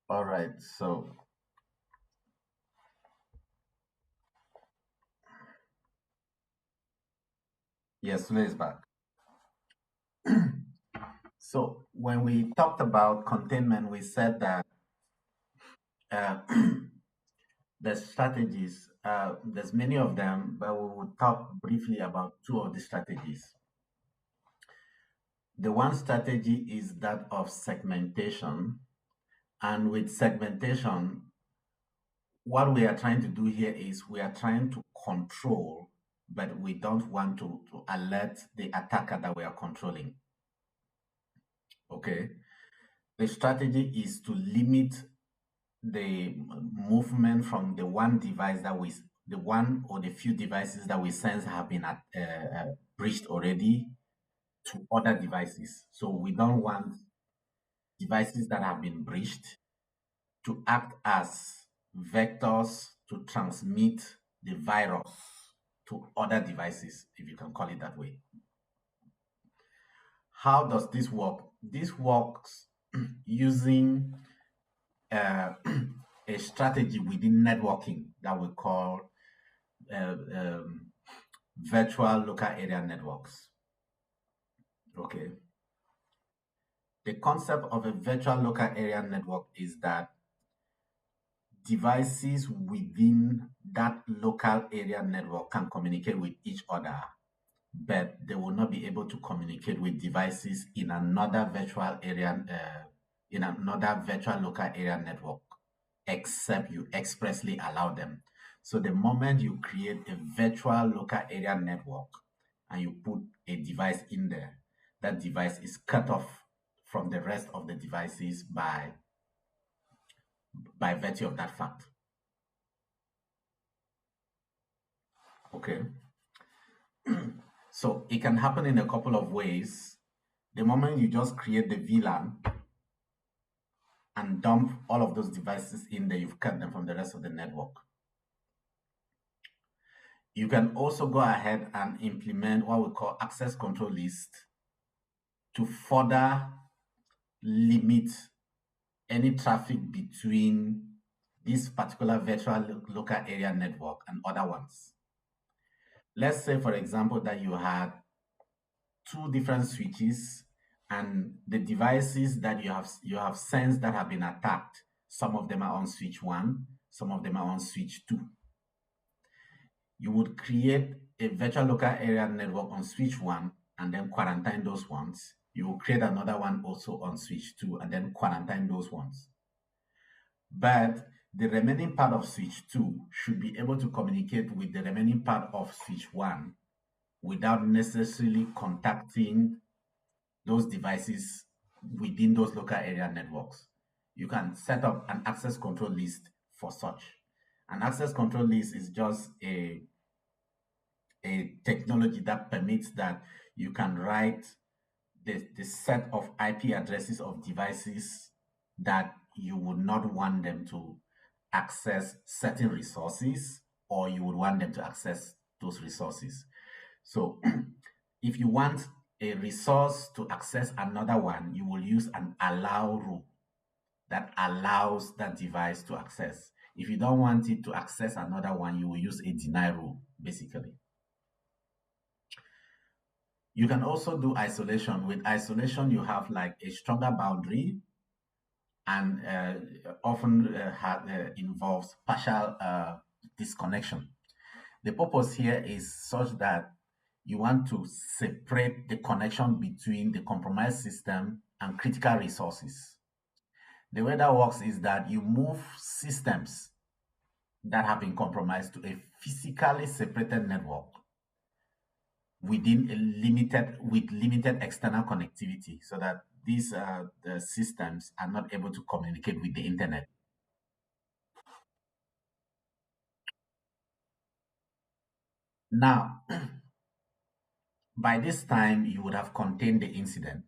All right, so yes, Sule is back. So when we talked about containment, we said that uh, the strategies, there's many of them, but we will talk briefly about two of the strategies. The one strategy is that of segmentation. And with segmentation, what we are trying to do here is we are trying to control, but we don't want to alert the attacker that we are controlling. Okay. The strategy is to limit the movement from the one device that we, the one or the few devices that we sense have been breached already to other devices. So we don't want devices that have been breached to act as vectors to transmit the virus to other devices, if you can call it that way. How does this work? This works using uh, a strategy within networking that we call uh, um, virtual local area networks. Okay. The concept of a virtual local area network is that devices within that local area network can communicate with each other, but they will not be able to communicate with devices in another in another virtual local area network, except you expressly allow them. So the moment you create a virtual local area network and you put a device in there, that device is cut off from the rest of the devices by virtue of that fact. Okay. So it can happen in a couple of ways. The moment you just create the VLAN and dump all of those devices in there, you've cut them from the rest of the network. You can also go ahead and implement what we call access control list to further limit any traffic between this particular virtual local area network and other ones. Let's say, for example, that you had two different switches and the devices that you have sensed that have been attacked, some of them are on switch 1, some of them are on switch 2. You would create a virtual local area network on switch 1 and then quarantine those ones. You will create another one also on switch 2 and then quarantine those ones. But the remaining part of switch 2 should be able to communicate with the remaining part of switch 1 without necessarily contacting those devices within those local area networks. You can set up an access control list for such. An access control list is just a technology that permits that you can write the set of IP addresses of devices that you would not want them to access certain resources, or you would want them to access those resources. So if you want a resource to access another one, you will use an allow rule that allows that device to access. If you don't want it to access another one, you will use a deny rule, basically. You can also do isolation. With isolation, you have like a stronger boundary, and often involves partial disconnection. The purpose here is such that you want to separate the connection between the compromised system and critical resources. The way that works is that you move systems that have been compromised to a physically separated network within a limited external connectivity, so that these the systems are not able to communicate with the internet. Now, by this time, you would have contained the incident.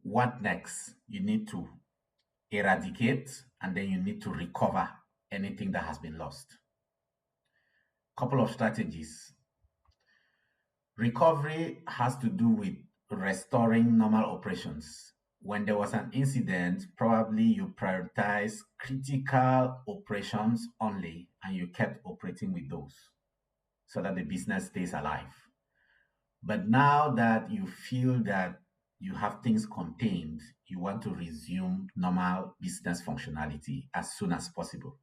What next? You need to eradicate, and then you need to recover anything that has been lost. Couple of strategies. Recovery has to do with restoring normal operations. When there was an incident, probably you prioritize critical operations only and you kept operating with those so that the business stays alive. But now that you feel that you have things contained, you want to resume normal business functionality as soon as possible.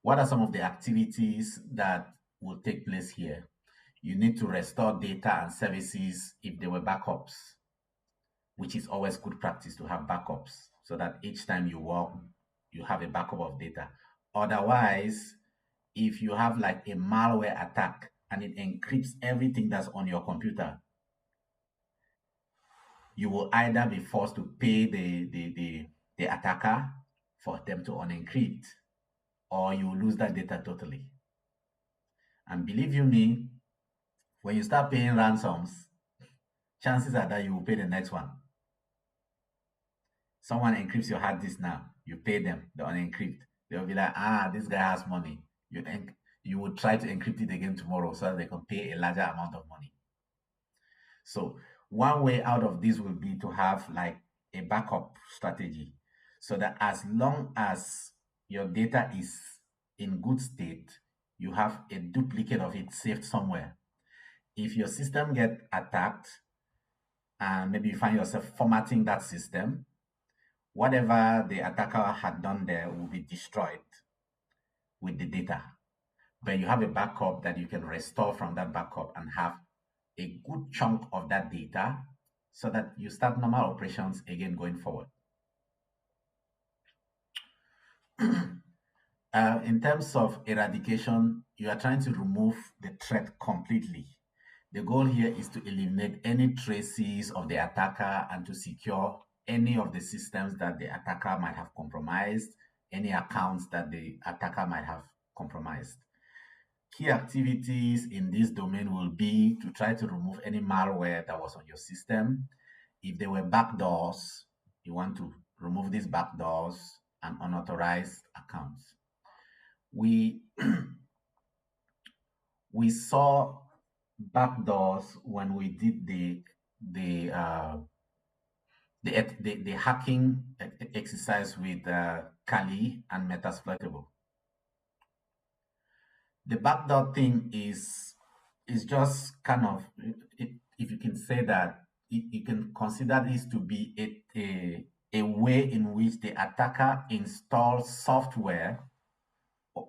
What are some of the activities that will take place here? You need to restore data and services if there were backups, which is always good practice to have backups so that each time you work, you have a backup of data. Otherwise, if you have like a malware attack and it encrypts everything that's on your computer, you will either be forced to pay the attacker for them to unencrypt, or you will lose that data totally. And believe you me, when you start paying ransoms, chances are that you will pay the next one. Someone encrypts your hard disk now, you pay them, they unencrypt. They'll be like, this guy has money. You would try to encrypt it again tomorrow so that they can pay a larger amount of money. So one way out of this will be to have like a backup strategy, so that as long as your data is in good state, you have a duplicate of it saved somewhere. If your system get attacked and maybe you find yourself formatting that system, whatever the attacker had done there will be destroyed with the data. But you have a backup that you can restore from that backup and have a good chunk of that data so that you start normal operations again going forward. In terms of eradication, you are trying to remove the threat completely. The goal here is to eliminate any traces of the attacker and to secure any of the systems that the attacker might have compromised, any accounts that the attacker might have compromised. Key activities in this domain will be to try to remove any malware that was on your system. If there were backdoors, you want to remove these backdoors and unauthorized accounts. We we saw backdoors when we did the hacking exercise with Kali and Metasploitable. The backdoor thing is just kind of, if you can say that, you can consider this to be a way in which the attacker installs software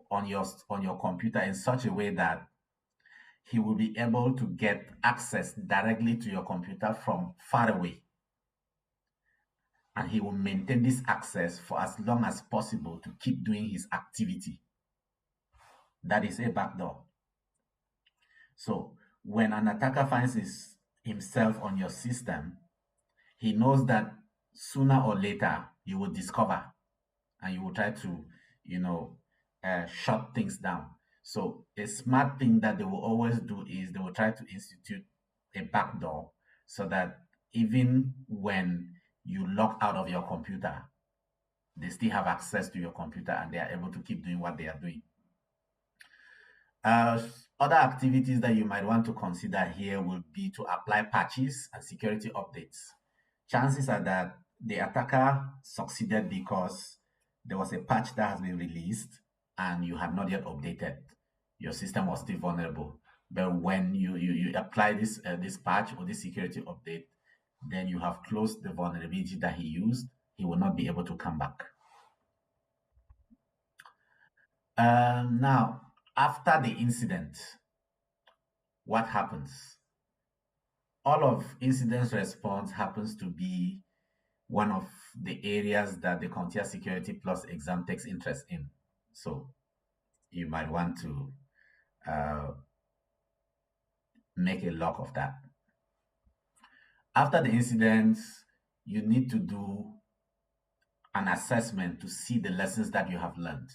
on your computer in such a way that he will be able to get access directly to your computer from far away. and he will maintain this access for as long as possible to keep doing his activity. That is a backdoor. So when an attacker finds himself on your system, he knows that sooner or later you will discover and you will try to, you know, shut things down. So a smart thing that they will always do is they will try to institute a backdoor so that even when you log out of your computer, they still have access to your computer and they are able to keep doing what they are doing. Uh, Other activities that you might want to consider here will be to apply patches and security updates. Chances are that the attacker succeeded because there was a patch that has been released and you have not yet updated. Your system was still vulnerable. But when you apply this patch or this security update, then you have closed the vulnerability that he used. He will not be able to come back. Now, after the incident, what happens? All of incident response happens to be one of the areas that the Frontier Security Plus exam takes interest in. So you might want to uh, make a log of that. After the incident, you need to do an assessment to see the lessons that you have learned.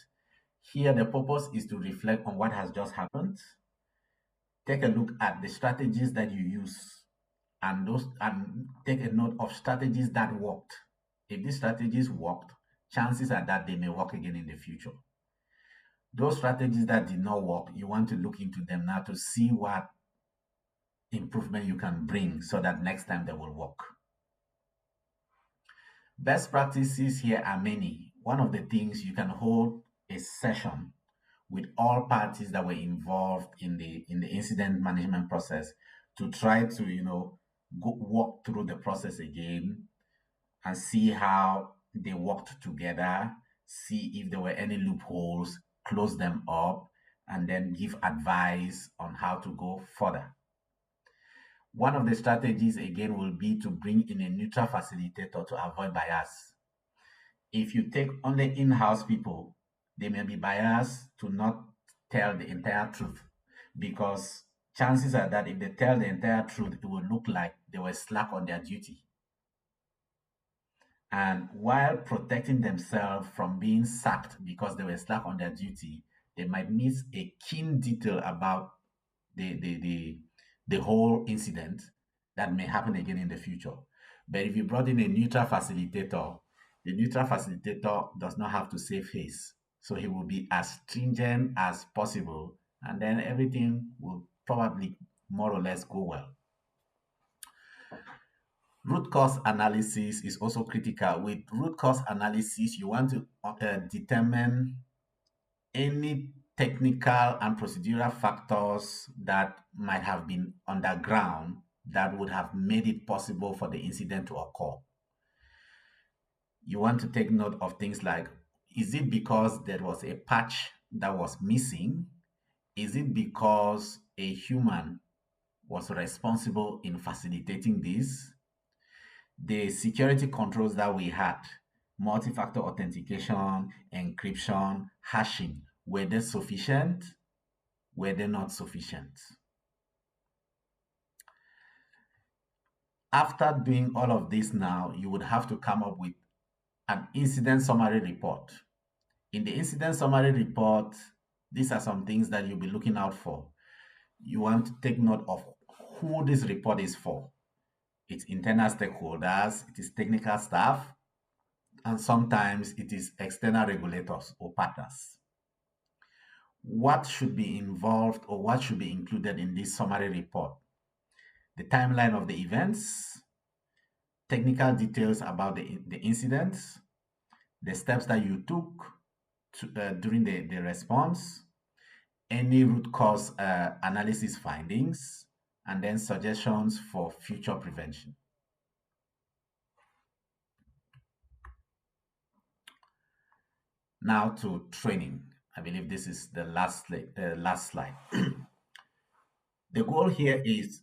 Here, the purpose is to reflect on what has just happened, take a look at the strategies that you use, and take a note of strategies that worked. If these strategies worked, chances are that they may work again in the future. Those strategies that did not work, you want to look into them now to see what improvement you can bring so that next time they will work. Best practices here are many. One of the things, you can hold a session with all parties that were involved in the incident management process to try to walk through the process again and see how they worked together, see if there were any loopholes, close them up, and then give advice on how to go further. One of the strategies again will be to bring in a neutral facilitator to avoid bias. If you take only in-house people, they may be biased to not tell the entire truth, because chances are that if they tell the entire truth, it will look like they were slack on their duty. And while protecting themselves from being sacked because they were slack on their duty, they might miss a keen detail about the, the, the, the whole incident that may happen again in the future. But if you brought in a neutral facilitator, the neutral facilitator does not have to save face. So he will be as stringent as possible, and then everything will probably more or less go well. Root cause analysis is also critical. With root cause analysis, you want to determine any technical and procedural factors that might have been underground that would have made it possible for the incident to occur. You want to take note of things like, is it because there was a patch that was missing? Is it because a human was responsible in facilitating this? The security controls that we had, multi-factor authentication, encryption, hashing, were they sufficient? Were they not sufficient? After doing all of this now, you would have to come up with an incident summary report. In the incident summary report, these are some things that you'll be looking out for. You want to take note of who this report is for. It's internal stakeholders, it is technical staff, and sometimes it is external regulators or partners. What should be involved or what should be included in this summary report? The timeline of the events, technical details about the incidents, the steps that you took during the response, any root cause analysis findings, and then suggestions for future prevention. Now to training. I believe this is the last slide. The goal here is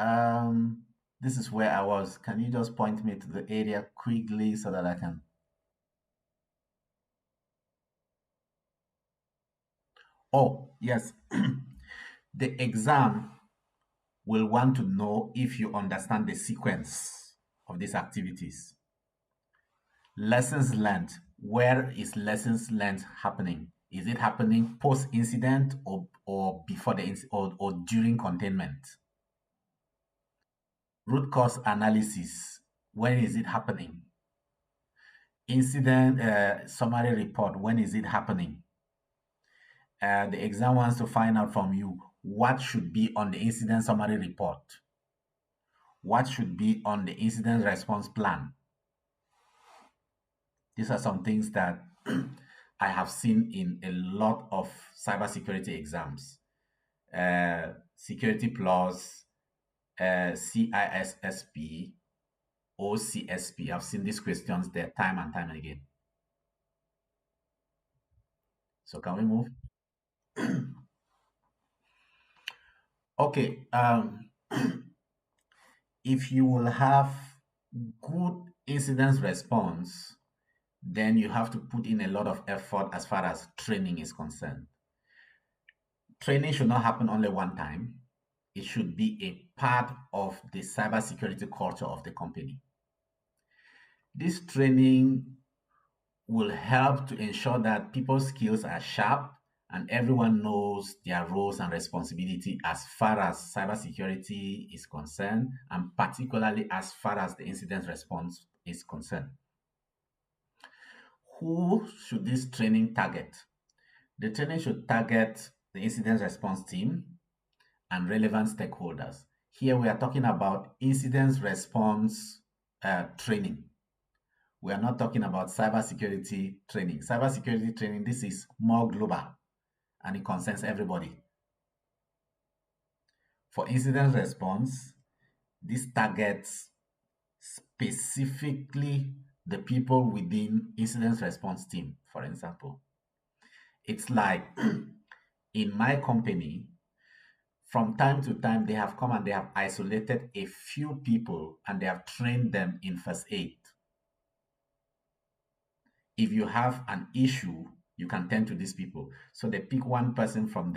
Um, this is where I was. Can you just point me to the area quickly so that I can? Oh, yes. The exam will want to know if you understand the sequence of these activities. Lessons learned. Where is lessons learned happening? Is it happening post incident or before the or during containment? Root cause analysis. When is it happening? Incident summary report. When is it happening? The exam wants to find out from you what should be on the incident summary report, what should be on the incident response plan. These are some things that I have seen in a lot of cybersecurity exams. Security Plus, CISSP, OCSP. I've seen these questions there time and time again. So can we move? Okay. If you will have good incident response, then you have to put in a lot of effort as far as training is concerned. Training should not happen only one time. It should be a part of the cybersecurity culture of the company. This training will help to ensure that people's skills are sharp and everyone knows their roles and responsibility as far as cybersecurity is concerned, and particularly as far as the incident response is concerned. Who should this training target? The training should target the incident response team and relevant stakeholders. Here we are talking about incident response training. We are not talking about cybersecurity training. Cybersecurity training, this is more global and it concerns everybody. For incident response, this targets specifically the people within incident response team, for example. It's like in my company, from time to time, they have come and they have isolated a few people and they have trained them in first aid. If you have an issue, you can turn to these people. So they pick one person from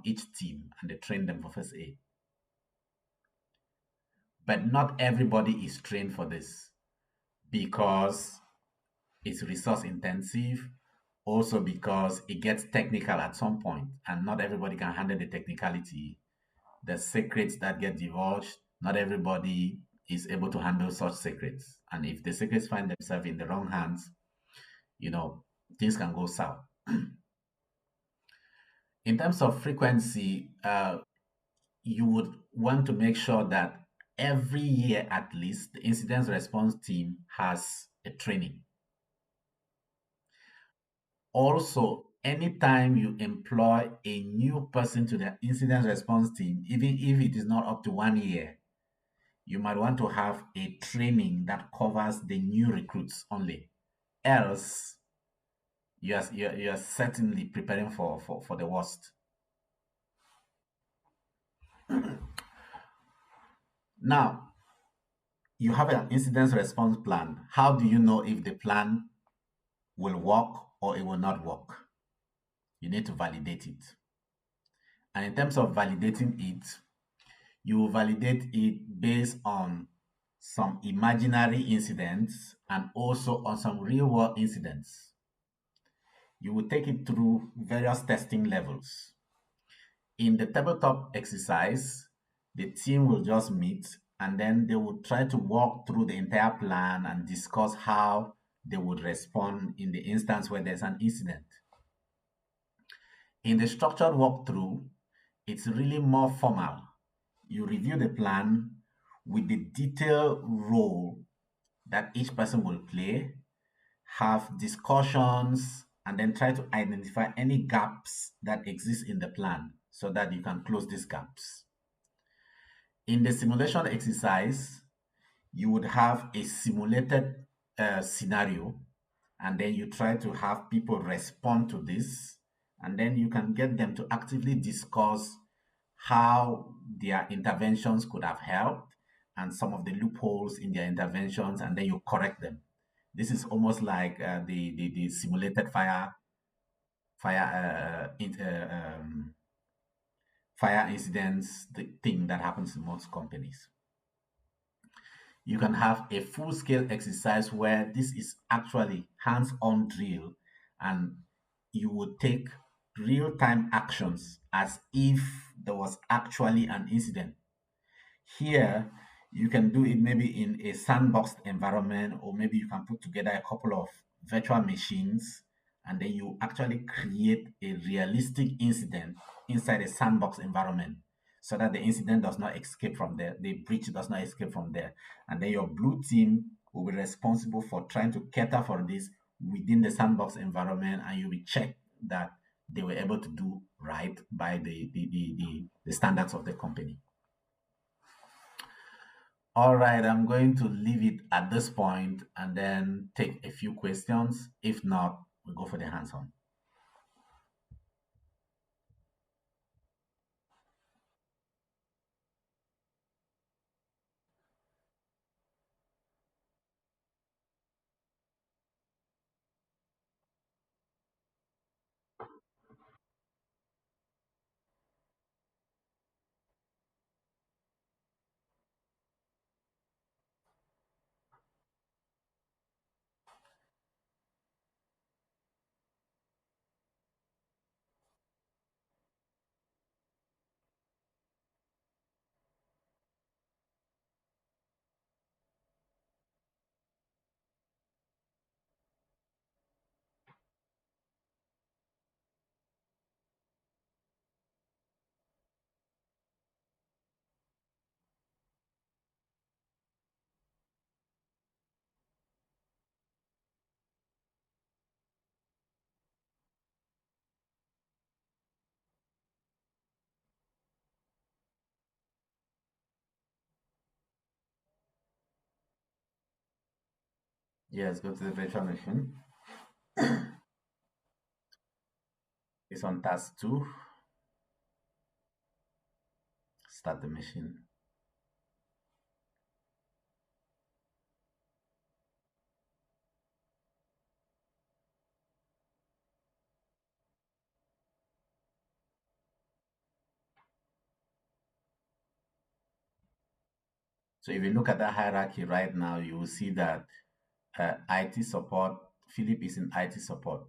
each team and they train them for first aid. But not everybody is trained for this because it's resource intensive, also because it gets technical at some point, and not everybody can handle the technicality. The secrets that get divulged, not everybody is able to handle such secrets. And if the secrets find themselves in the wrong hands, you know, things can go south. In terms of frequency, you would want to make sure that every year at least the incident response team has a training. Also, anytime you employ a new person to the incident response team, even if it is not up to 1 year, you might want to have a training that covers the new recruits only. Else, you are certainly preparing for the worst. Now, you have an incident response plan. How do you know if the plan will work or it will not work? You need to validate it. And in terms of validating it, you will validate it based on some imaginary incidents and also on some real world incidents. You will take it through various testing levels. In the tabletop exercise, the team will just meet and then they will try to walk through the entire plan and discuss how they would respond in the instance where there's an incident. In the structured walkthrough, it's really more formal. You review the plan with the detailed role that each person will play, have discussions, and then try to identify any gaps that exist in the plan so that you can close these gaps. In the simulation exercise, you would have a simulated scenario, and then you try to have people respond to this, and then you can get them to actively discuss how their interventions could have helped and some of the loopholes in their interventions, and then you correct them. This is almost like the simulated fire incidents, the thing that happens in most companies. You can have a full scale exercise where this is actually hands on drill, and you would take real time actions as if there was actually an incident. Here, you can do it maybe in a sandboxed environment, or maybe you can put together a couple of virtual machines, and then you actually create a realistic incident inside a sandbox environment so that the incident does not escape from there, the breach does not escape from there. And then your blue team will be responsible for trying to cater for this within the sandbox environment, and you will check that they were able to do right by the standards of the company. All right, I'm going to leave it at this point and then take a few questions. If not, we'll go for the hands on. Yes, go to the virtual machine. It's on task two. Start the machine. So if you look at that hierarchy right now, you will see that IT support, Philip is in IT support.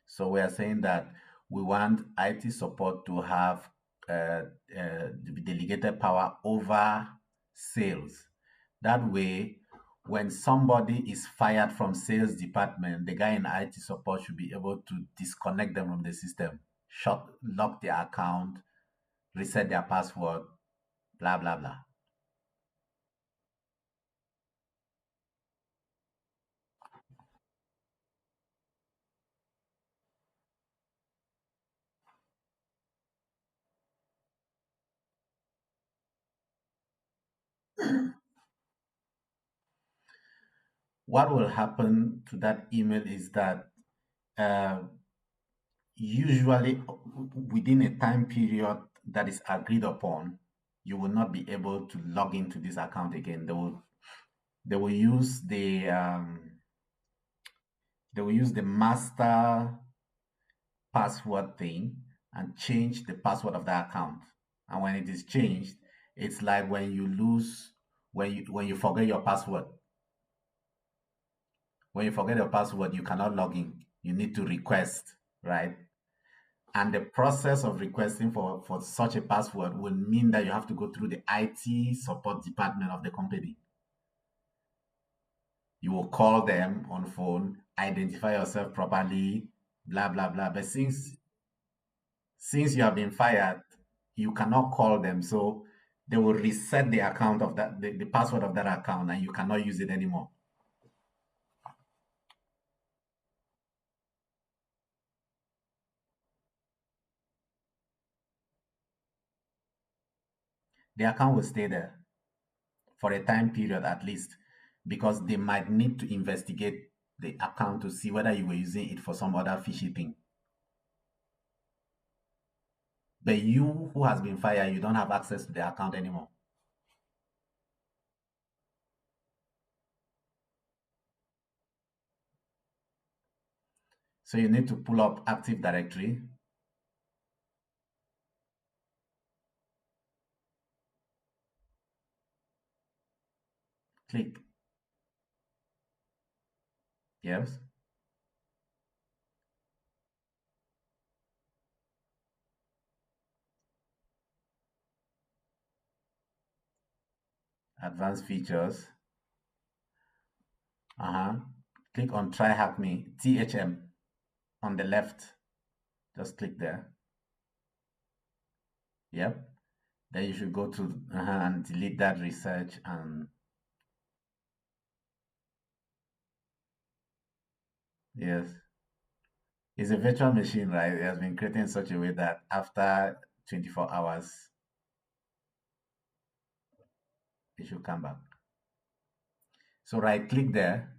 So we are saying that we want IT support to have delegated power over sales. That way, when somebody is fired from sales department, the guy in IT support should be able to disconnect them from the system, lock their account, reset their password, blah blah blah. What will happen to that email is that uh, usually within a time period that is agreed upon, you will not be able to log into this account again. They will use the master password thing and change the password of that account. And when it is changed, it's like when you lose when you forget your password. When you forget your password, you cannot log in. You need to request, right? And the process of requesting for such a password will mean that you have to go through the IT support department of the company. You will call them on phone, identify yourself properly, blah blah blah. But since you have been fired, you cannot call them. So they will reset the account of the password of that account, and you cannot use it anymore. The account will stay there for a time period at least, because they might need to investigate the account to see whether you were using it for some other fishy thing. But you who has been fired, you don't have access to the account anymore. So you need to pull up Active Directory, click yes, advanced features. Uh-huh. Click on Try Hack Me, THM on the left. Just click there. Yep. Then you should go to and delete that research and yes. It's a virtual machine, right? It has been created in such a way that after 24 hours, it should come back. So right click there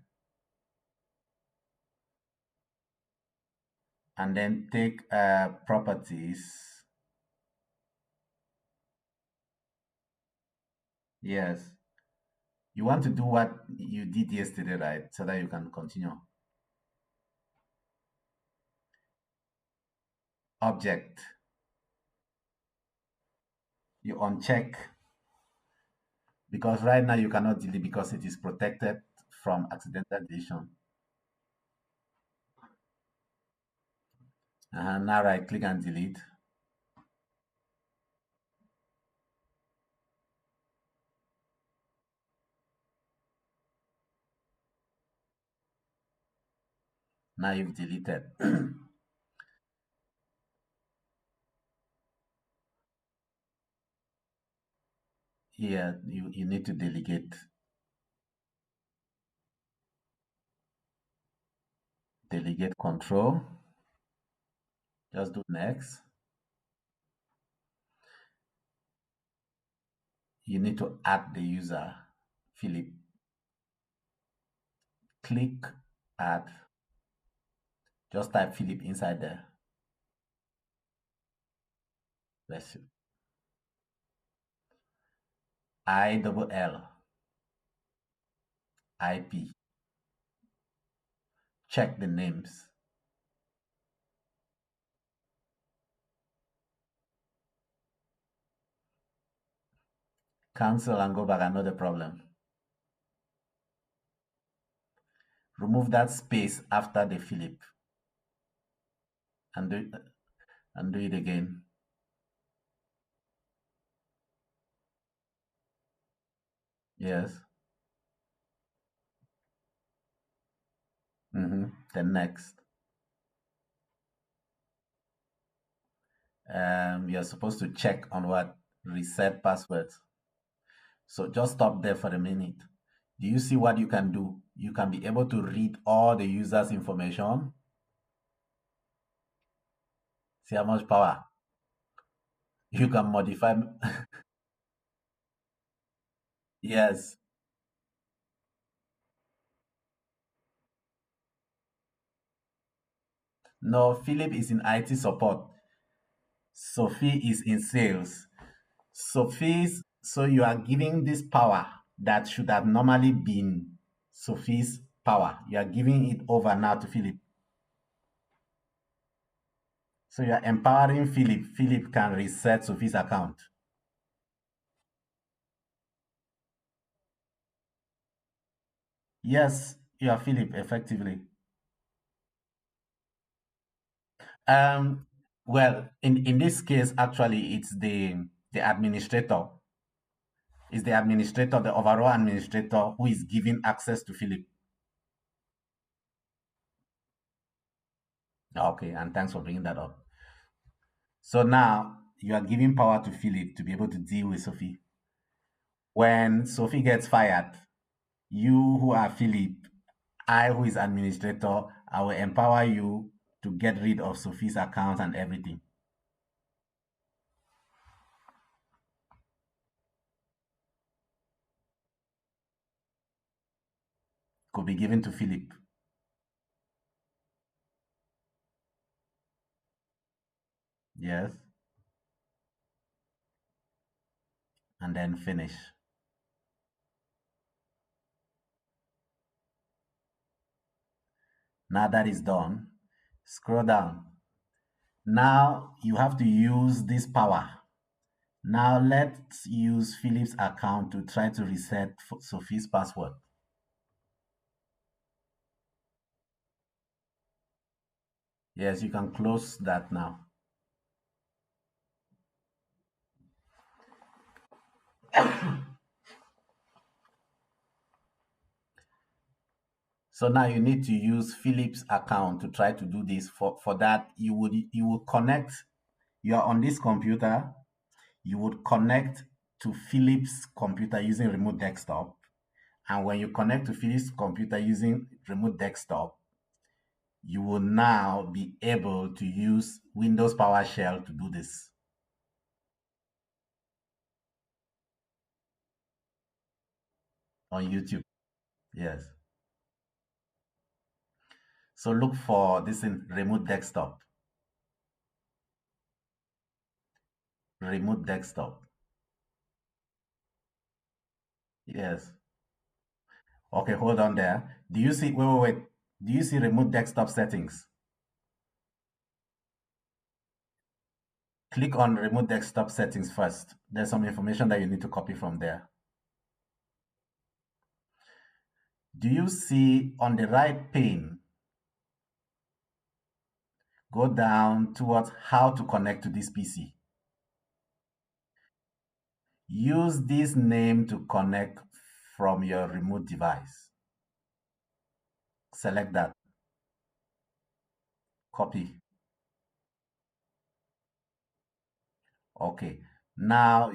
and then take properties. Yes. You want to do what you did yesterday, right? So that you can continue. Object. You uncheck because right now you cannot delete because it is protected from accidental deletion. Now right click and delete. Now you've deleted. Here you need to delegate. Delegate control. Just do next. You need to add the user, Philip. Click add. Just type Philip inside there. Let's see. ILL IP. Check the names. Cancel and go back, another problem. Remove that space after the Philip and do it again. Yes. Then next. You're supposed to check on what? Reset passwords. So just stop there for a minute. Do you see what you can do? You can be able to read all the user's information. See how much power? You can modify. Yes. No, Philip is in IT support. Sophie is in sales. So you are giving this power that should have normally been Sophie's power. You are giving it over now to Philip. So you are empowering Philip. Philip can reset Sophie's account. Yes, you are Philip effectively. Um, well, in this case, actually, it's the administrator. It's the administrator, the overall administrator, who is giving access to Philip. Okay, and thanks for bringing that up. So now you are giving power to Philip to be able to deal with Sophie. When Sophie gets fired, you who are Philip, I who is administrator, I will empower you to get rid of Sophie's account and everything. Could be given to Philip. Yes. And then finish. Now that is done, scroll down. Now you have to use this power. Now let's use Philip's account to try to reset Sophie's password. Yes, you can close that now. So now you need to use Philip's account to try to do this. For that, you would connect. You are on this computer. You would connect to Philip's computer using remote desktop. And when you connect to Philip's computer using remote desktop, you will now be able to use Windows PowerShell to do this on YouTube. Yes. So look for this in remote desktop. Remote desktop. Yes. Okay, hold on there. Do you see, wait. Do you see remote desktop settings? Click on remote desktop settings first. There's some information that you need to copy from there. Do you see on the right pane, go down towards how to connect to this PC? Use this name to connect from your remote device. Select that, copy. Okay. Now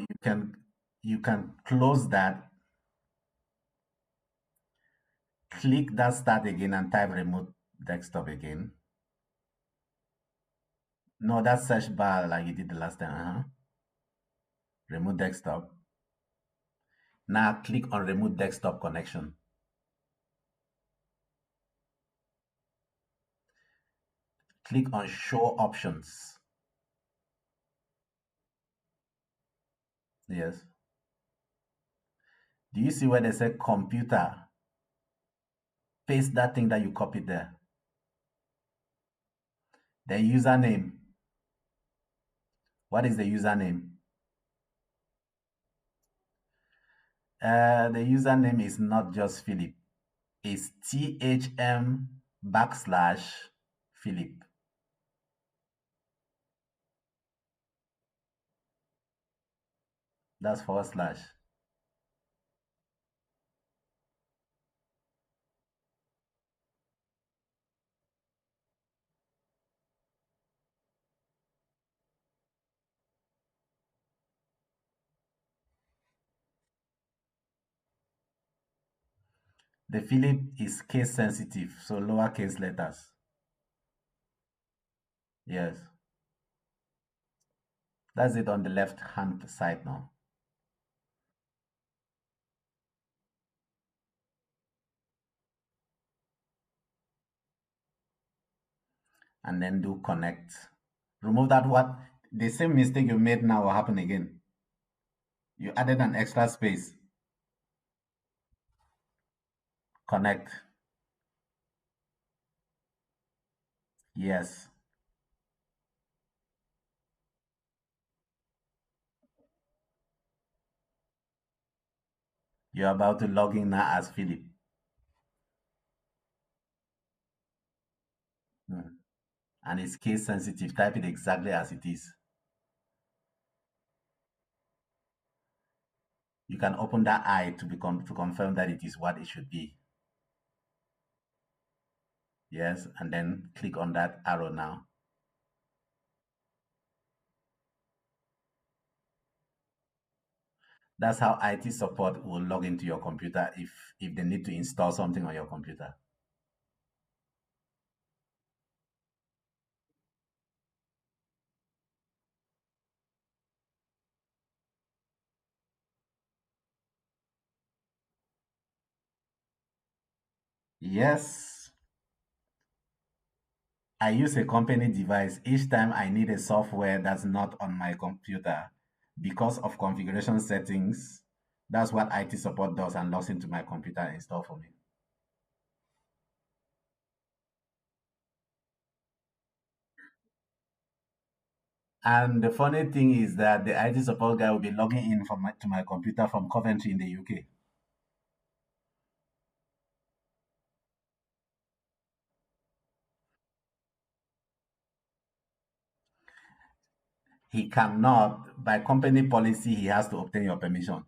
you can close that, click that start again and type remote desktop again. No, that search bar like you did the last time. Remote desktop. Now click on remote desktop connection. Click on show options. Yes. Do you see where they say computer? Paste that thing that you copied there. Then username. What is the username? The username is not just Philip. It's THM \Philip. That's /. The Philip is case sensitive, so lowercase letters. Yes. That's it on the left hand side now. And then do connect. Remove that what? The same mistake you made now will happen again. You added an extra space. Connect. Yes. You're about to log in now as Philip. Mm. And it's case sensitive. Type it exactly as it is. You can open that eye to confirm that it is what it should be. Yes, and then click on that arrow now. That's how IT support will log into your computer if they need to install something on your computer. Yes, I use a company device each time I need a software that's not on my computer because of configuration settings. That's what IT support does and logs into my computer and install for me. And the funny thing is that the IT support guy will be logging in to my computer from Coventry in the UK. He cannot, by company policy, he has to obtain your permission.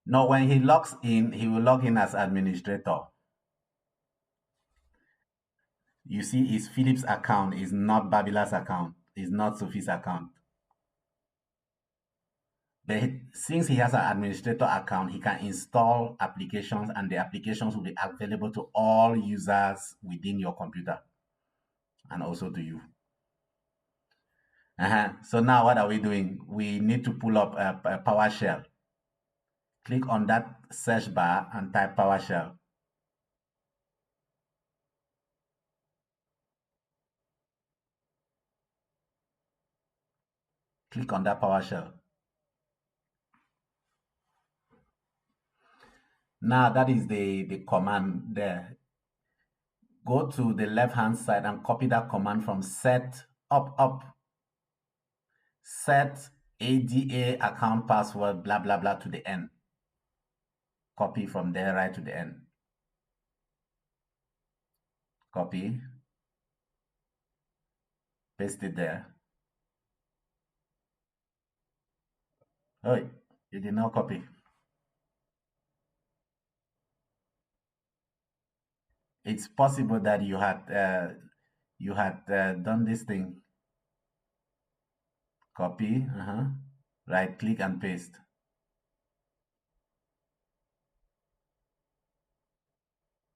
Now, when he logs in, he will log in as administrator. You see, his Philip's account is not Babila's account, is not Sophie's account. But since he has an administrator account, he can install applications and the applications will be available to all users within your computer and also to you. So now what are we doing? We need to pull up a PowerShell. Click on that search bar and type PowerShell. Click on that PowerShell. Now that is the command there. Go to the left hand side and copy that command from set set ADA account password blah blah blah to the end. Copy from there right to the end. Copy, paste it there. Oh, you did not copy. It's possible that you had done this thing. Copy, right click and paste.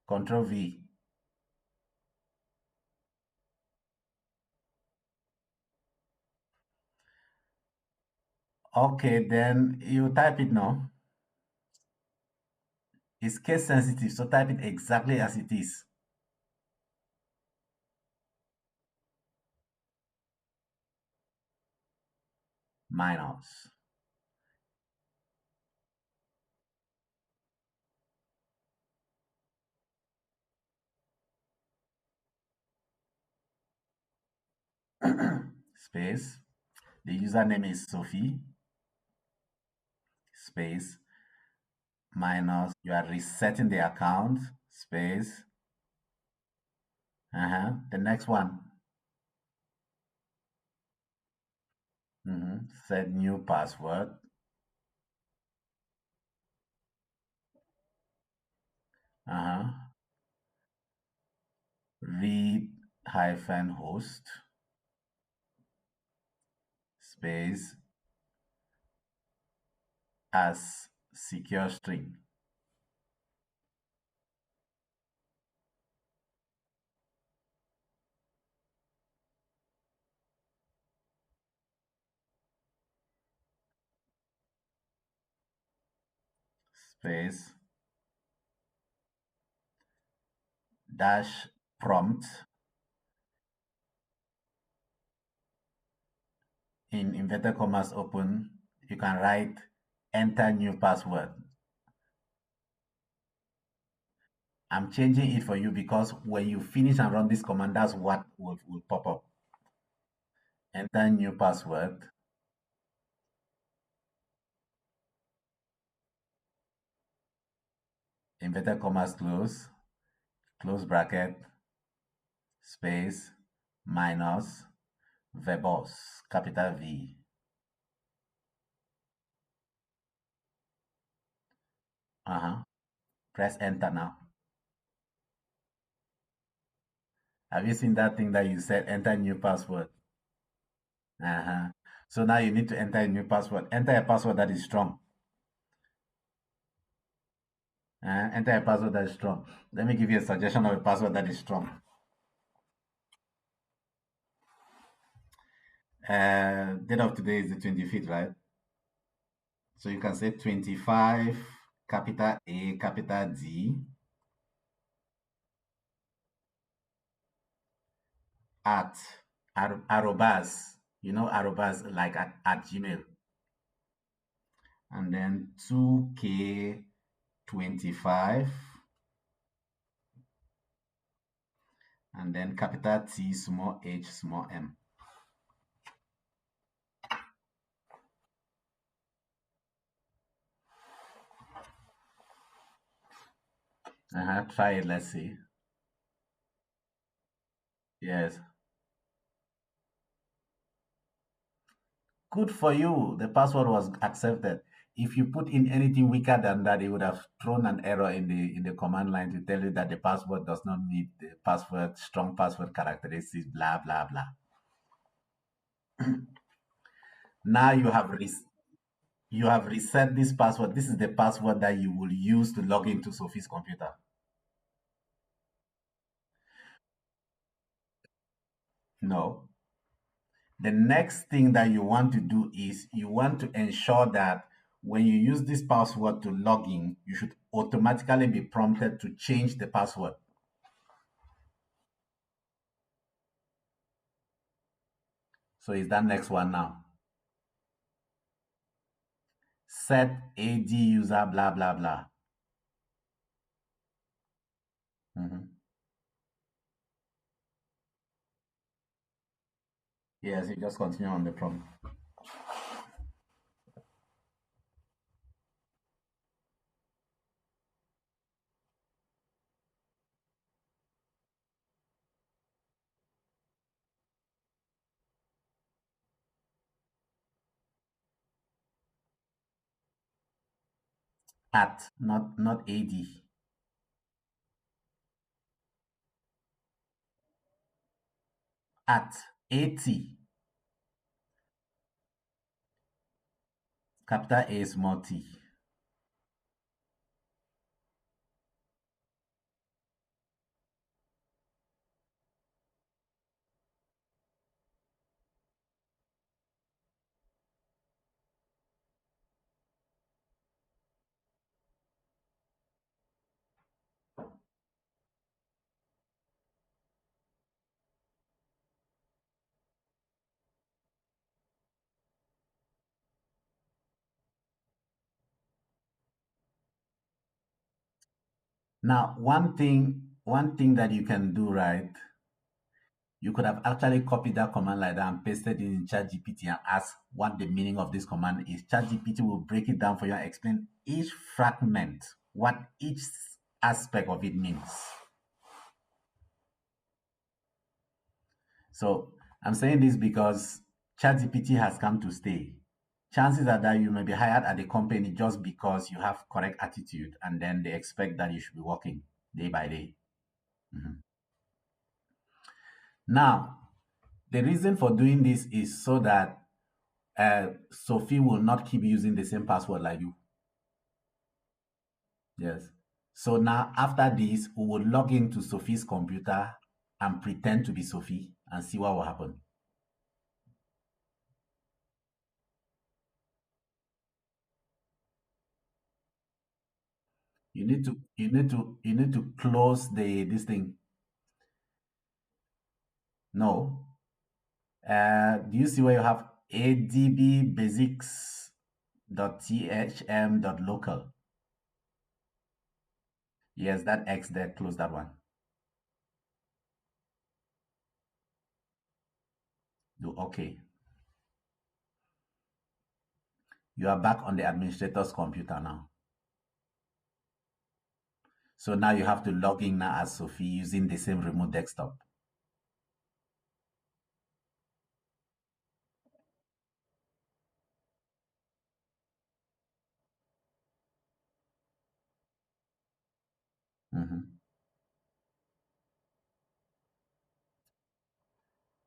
Control V. Okay, then you type it now. It's case sensitive, so type it exactly as it is. Minus. Space. The username is Sophie. Space. Minus. You are resetting the account. Space. The next one. Set new password. Read hyphen host space as secure string. Space dash prompt in inverted commas open. You can write enter new password. I'm changing it for you because when you finish and run this command, that's what will pop up. Enter new password. Inverted commas close bracket, space, minus, verbose, capital V. Press enter now. Have you seen that thing that you said enter new password? So now you need to enter a new password. Enter a password that is strong. Enter a password that is strong. Let me give you a suggestion of a password that is strong. Date of today is the 25th, right? So you can say 25, capital A, capital D, at arrobas, arrobas like at Gmail. And then 2K25, and then capital T, small h, small m. Try it, let's see. Yes. Good for you. The password was accepted. If you put in anything weaker than that, it would have thrown an error in the command line to tell you that the password does not meet the password strong password characteristics, blah blah blah. Now you have reset this password. This is the password that you will use to log into Sophie's computer. No. The next thing that you want to do is you want to ensure that when you use this password to log in, you should automatically be prompted to change the password. So is that next one now? Set AD user blah blah blah. Mhm. Yes, you just continue on the prompt. At, not AD. At AT, capital A small t. Now, one thing that you can do, right? You could have actually copied that command like that and pasted it in ChatGPT and asked what the meaning of this command is. ChatGPT will break it down for you and explain each fragment, what each aspect of it means. So I'm saying this because ChatGPT has come to stay. Chances are that you may be hired at the company just because you have correct attitude, and then they expect that you should be working day by day. Mhm. Now, the reason for doing this is so that Sophie will not keep using the same password like you. Yes. So now, after this, we will log into Sophie's computer and pretend to be Sophie and see what will happen. You need to close this thing. No. Do you see where you have adbbasics.thm.local? Yes, that X there, close that one. Do okay. You are back on the administrator's computer now. So now you have to log in now as Sophie using the same remote desktop. Mhm.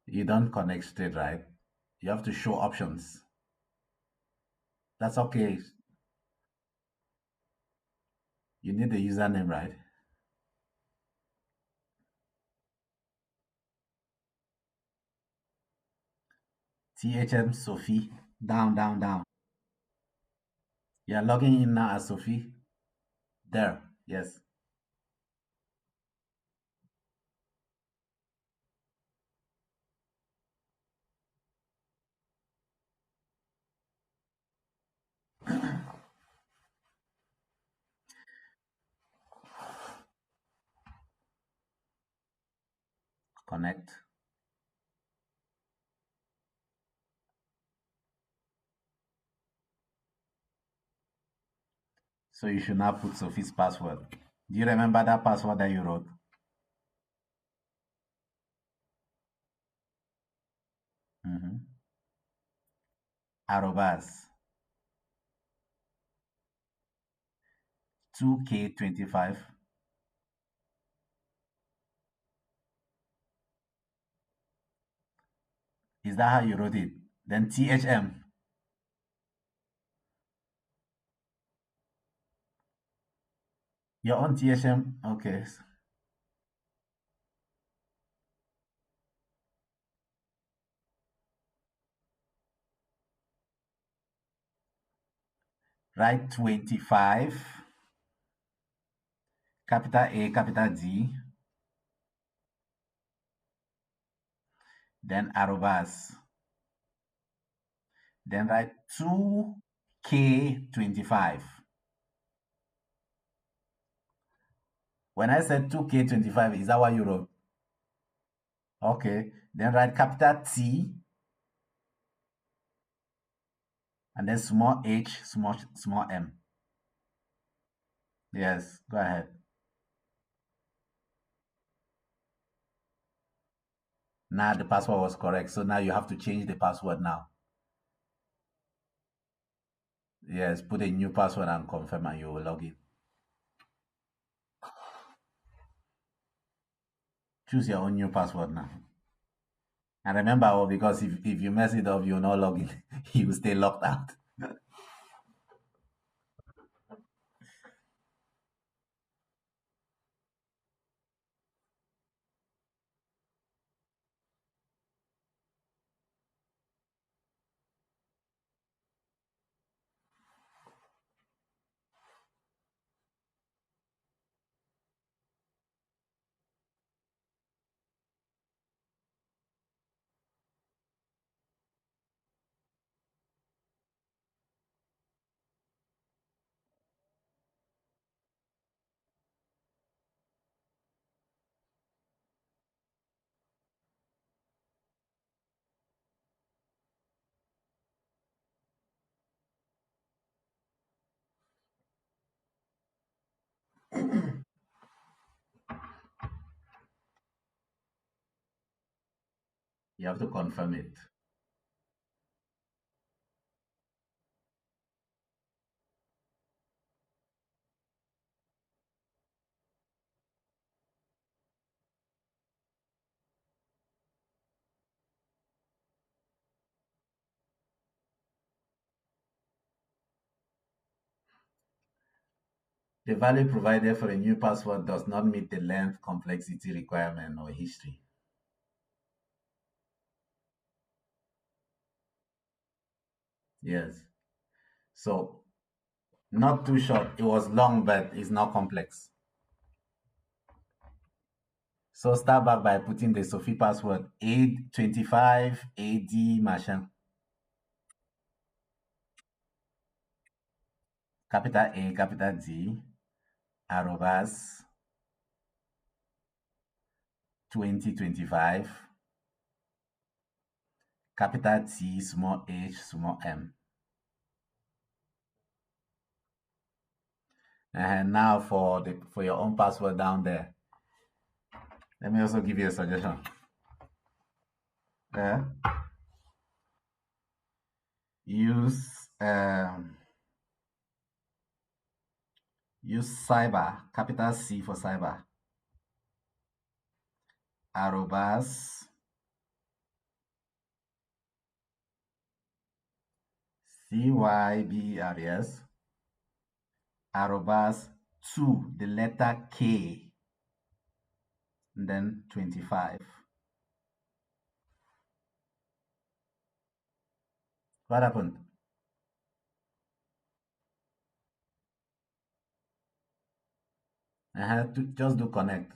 You don't connect straight, right? You have to show options. That's okay. You need the username, right? THM Sophie. Down, down, down. You're logging in now as Sophie. There. Yes. Connect. So you should now put Sophie's password. Do you remember that password that you wrote? Mm-hmm. Arrobas 2K25. Is that how you wrote it? Then THM. You're on THM. Okay. Write 25, capital A, capital D, then arrobas. Then write 2K25. When I said 2K25, is that what you wrote? Okay. Then write capital T and then small h, small m. Yes, go ahead. Now the password was correct. So now you have to change the password now. Yes, put a new password and confirm and you will log in. Choose your own new password now. And remember, oh, because if you mess it up, you'll not log in. You will stay locked out. You have to confirm it. The value provided for a new password does not meet the length, complexity requirement or history. Yes. So not too short. It was long, but it's not complex. So start back by putting the Sophie password A25 AD machine, capital A, capital D, arrobas 2025, capital T, small h, small m. And now for your own password down there. Let me also give you a suggestion. Uh, use use cyber, capital C for cyber, arrobas cybers arrobas 2, the letter K, and then 25. What happened? Just do connect.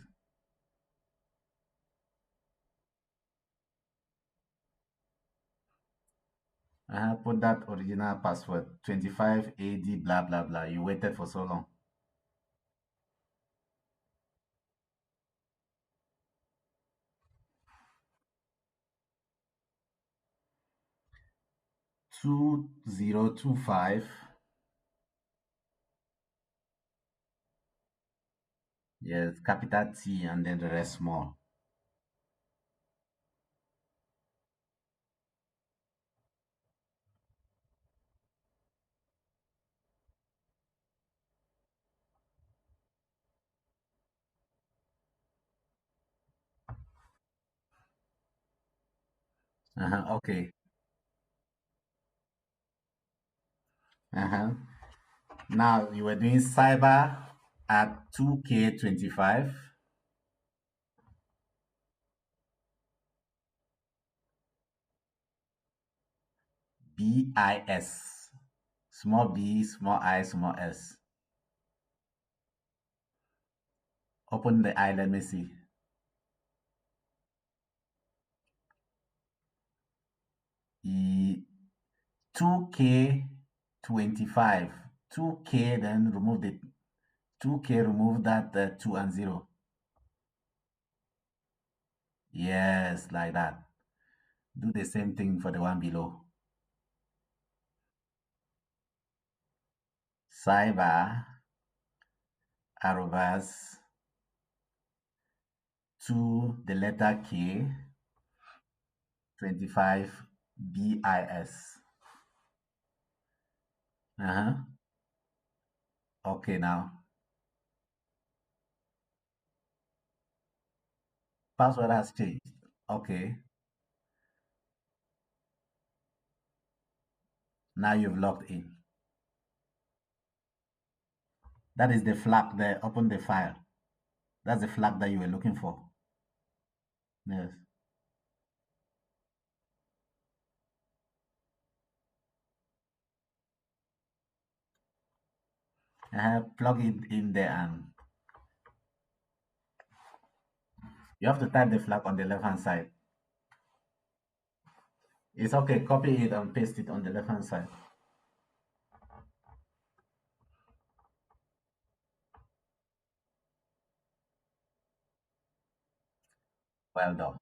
Put that original password 25 AD blah blah blah. You waited for so long. 2025. Yes, capital T and then the rest small. Okay. Uh-huh. Now you were doing cyber at 2K25 BIS. Small b, small I, small s. Open the I, let me see. 2K25. 2K, then remove the 2K, remove that 2 and 0. Yes, like that. Do the same thing for the one below. Cyber arrobas to the letter K 25 BIS. Uh-huh. Okay, now password has changed. Okay, now you've logged in. That is the flag there. Open the file. That's the flag that you were looking for. Yes. Plug it in there and you have to type the flag on the left hand side. It's okay. Copy it and paste it on the left hand side. Well done.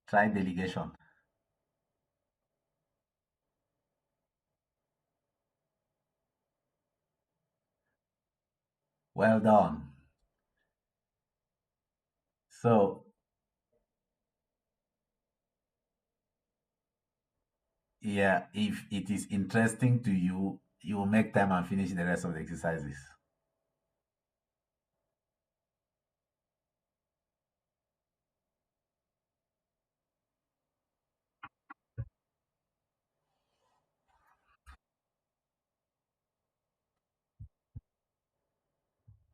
Try delegation. Well done. So, yeah, if it is interesting to you, you will make time and finish the rest of the exercises.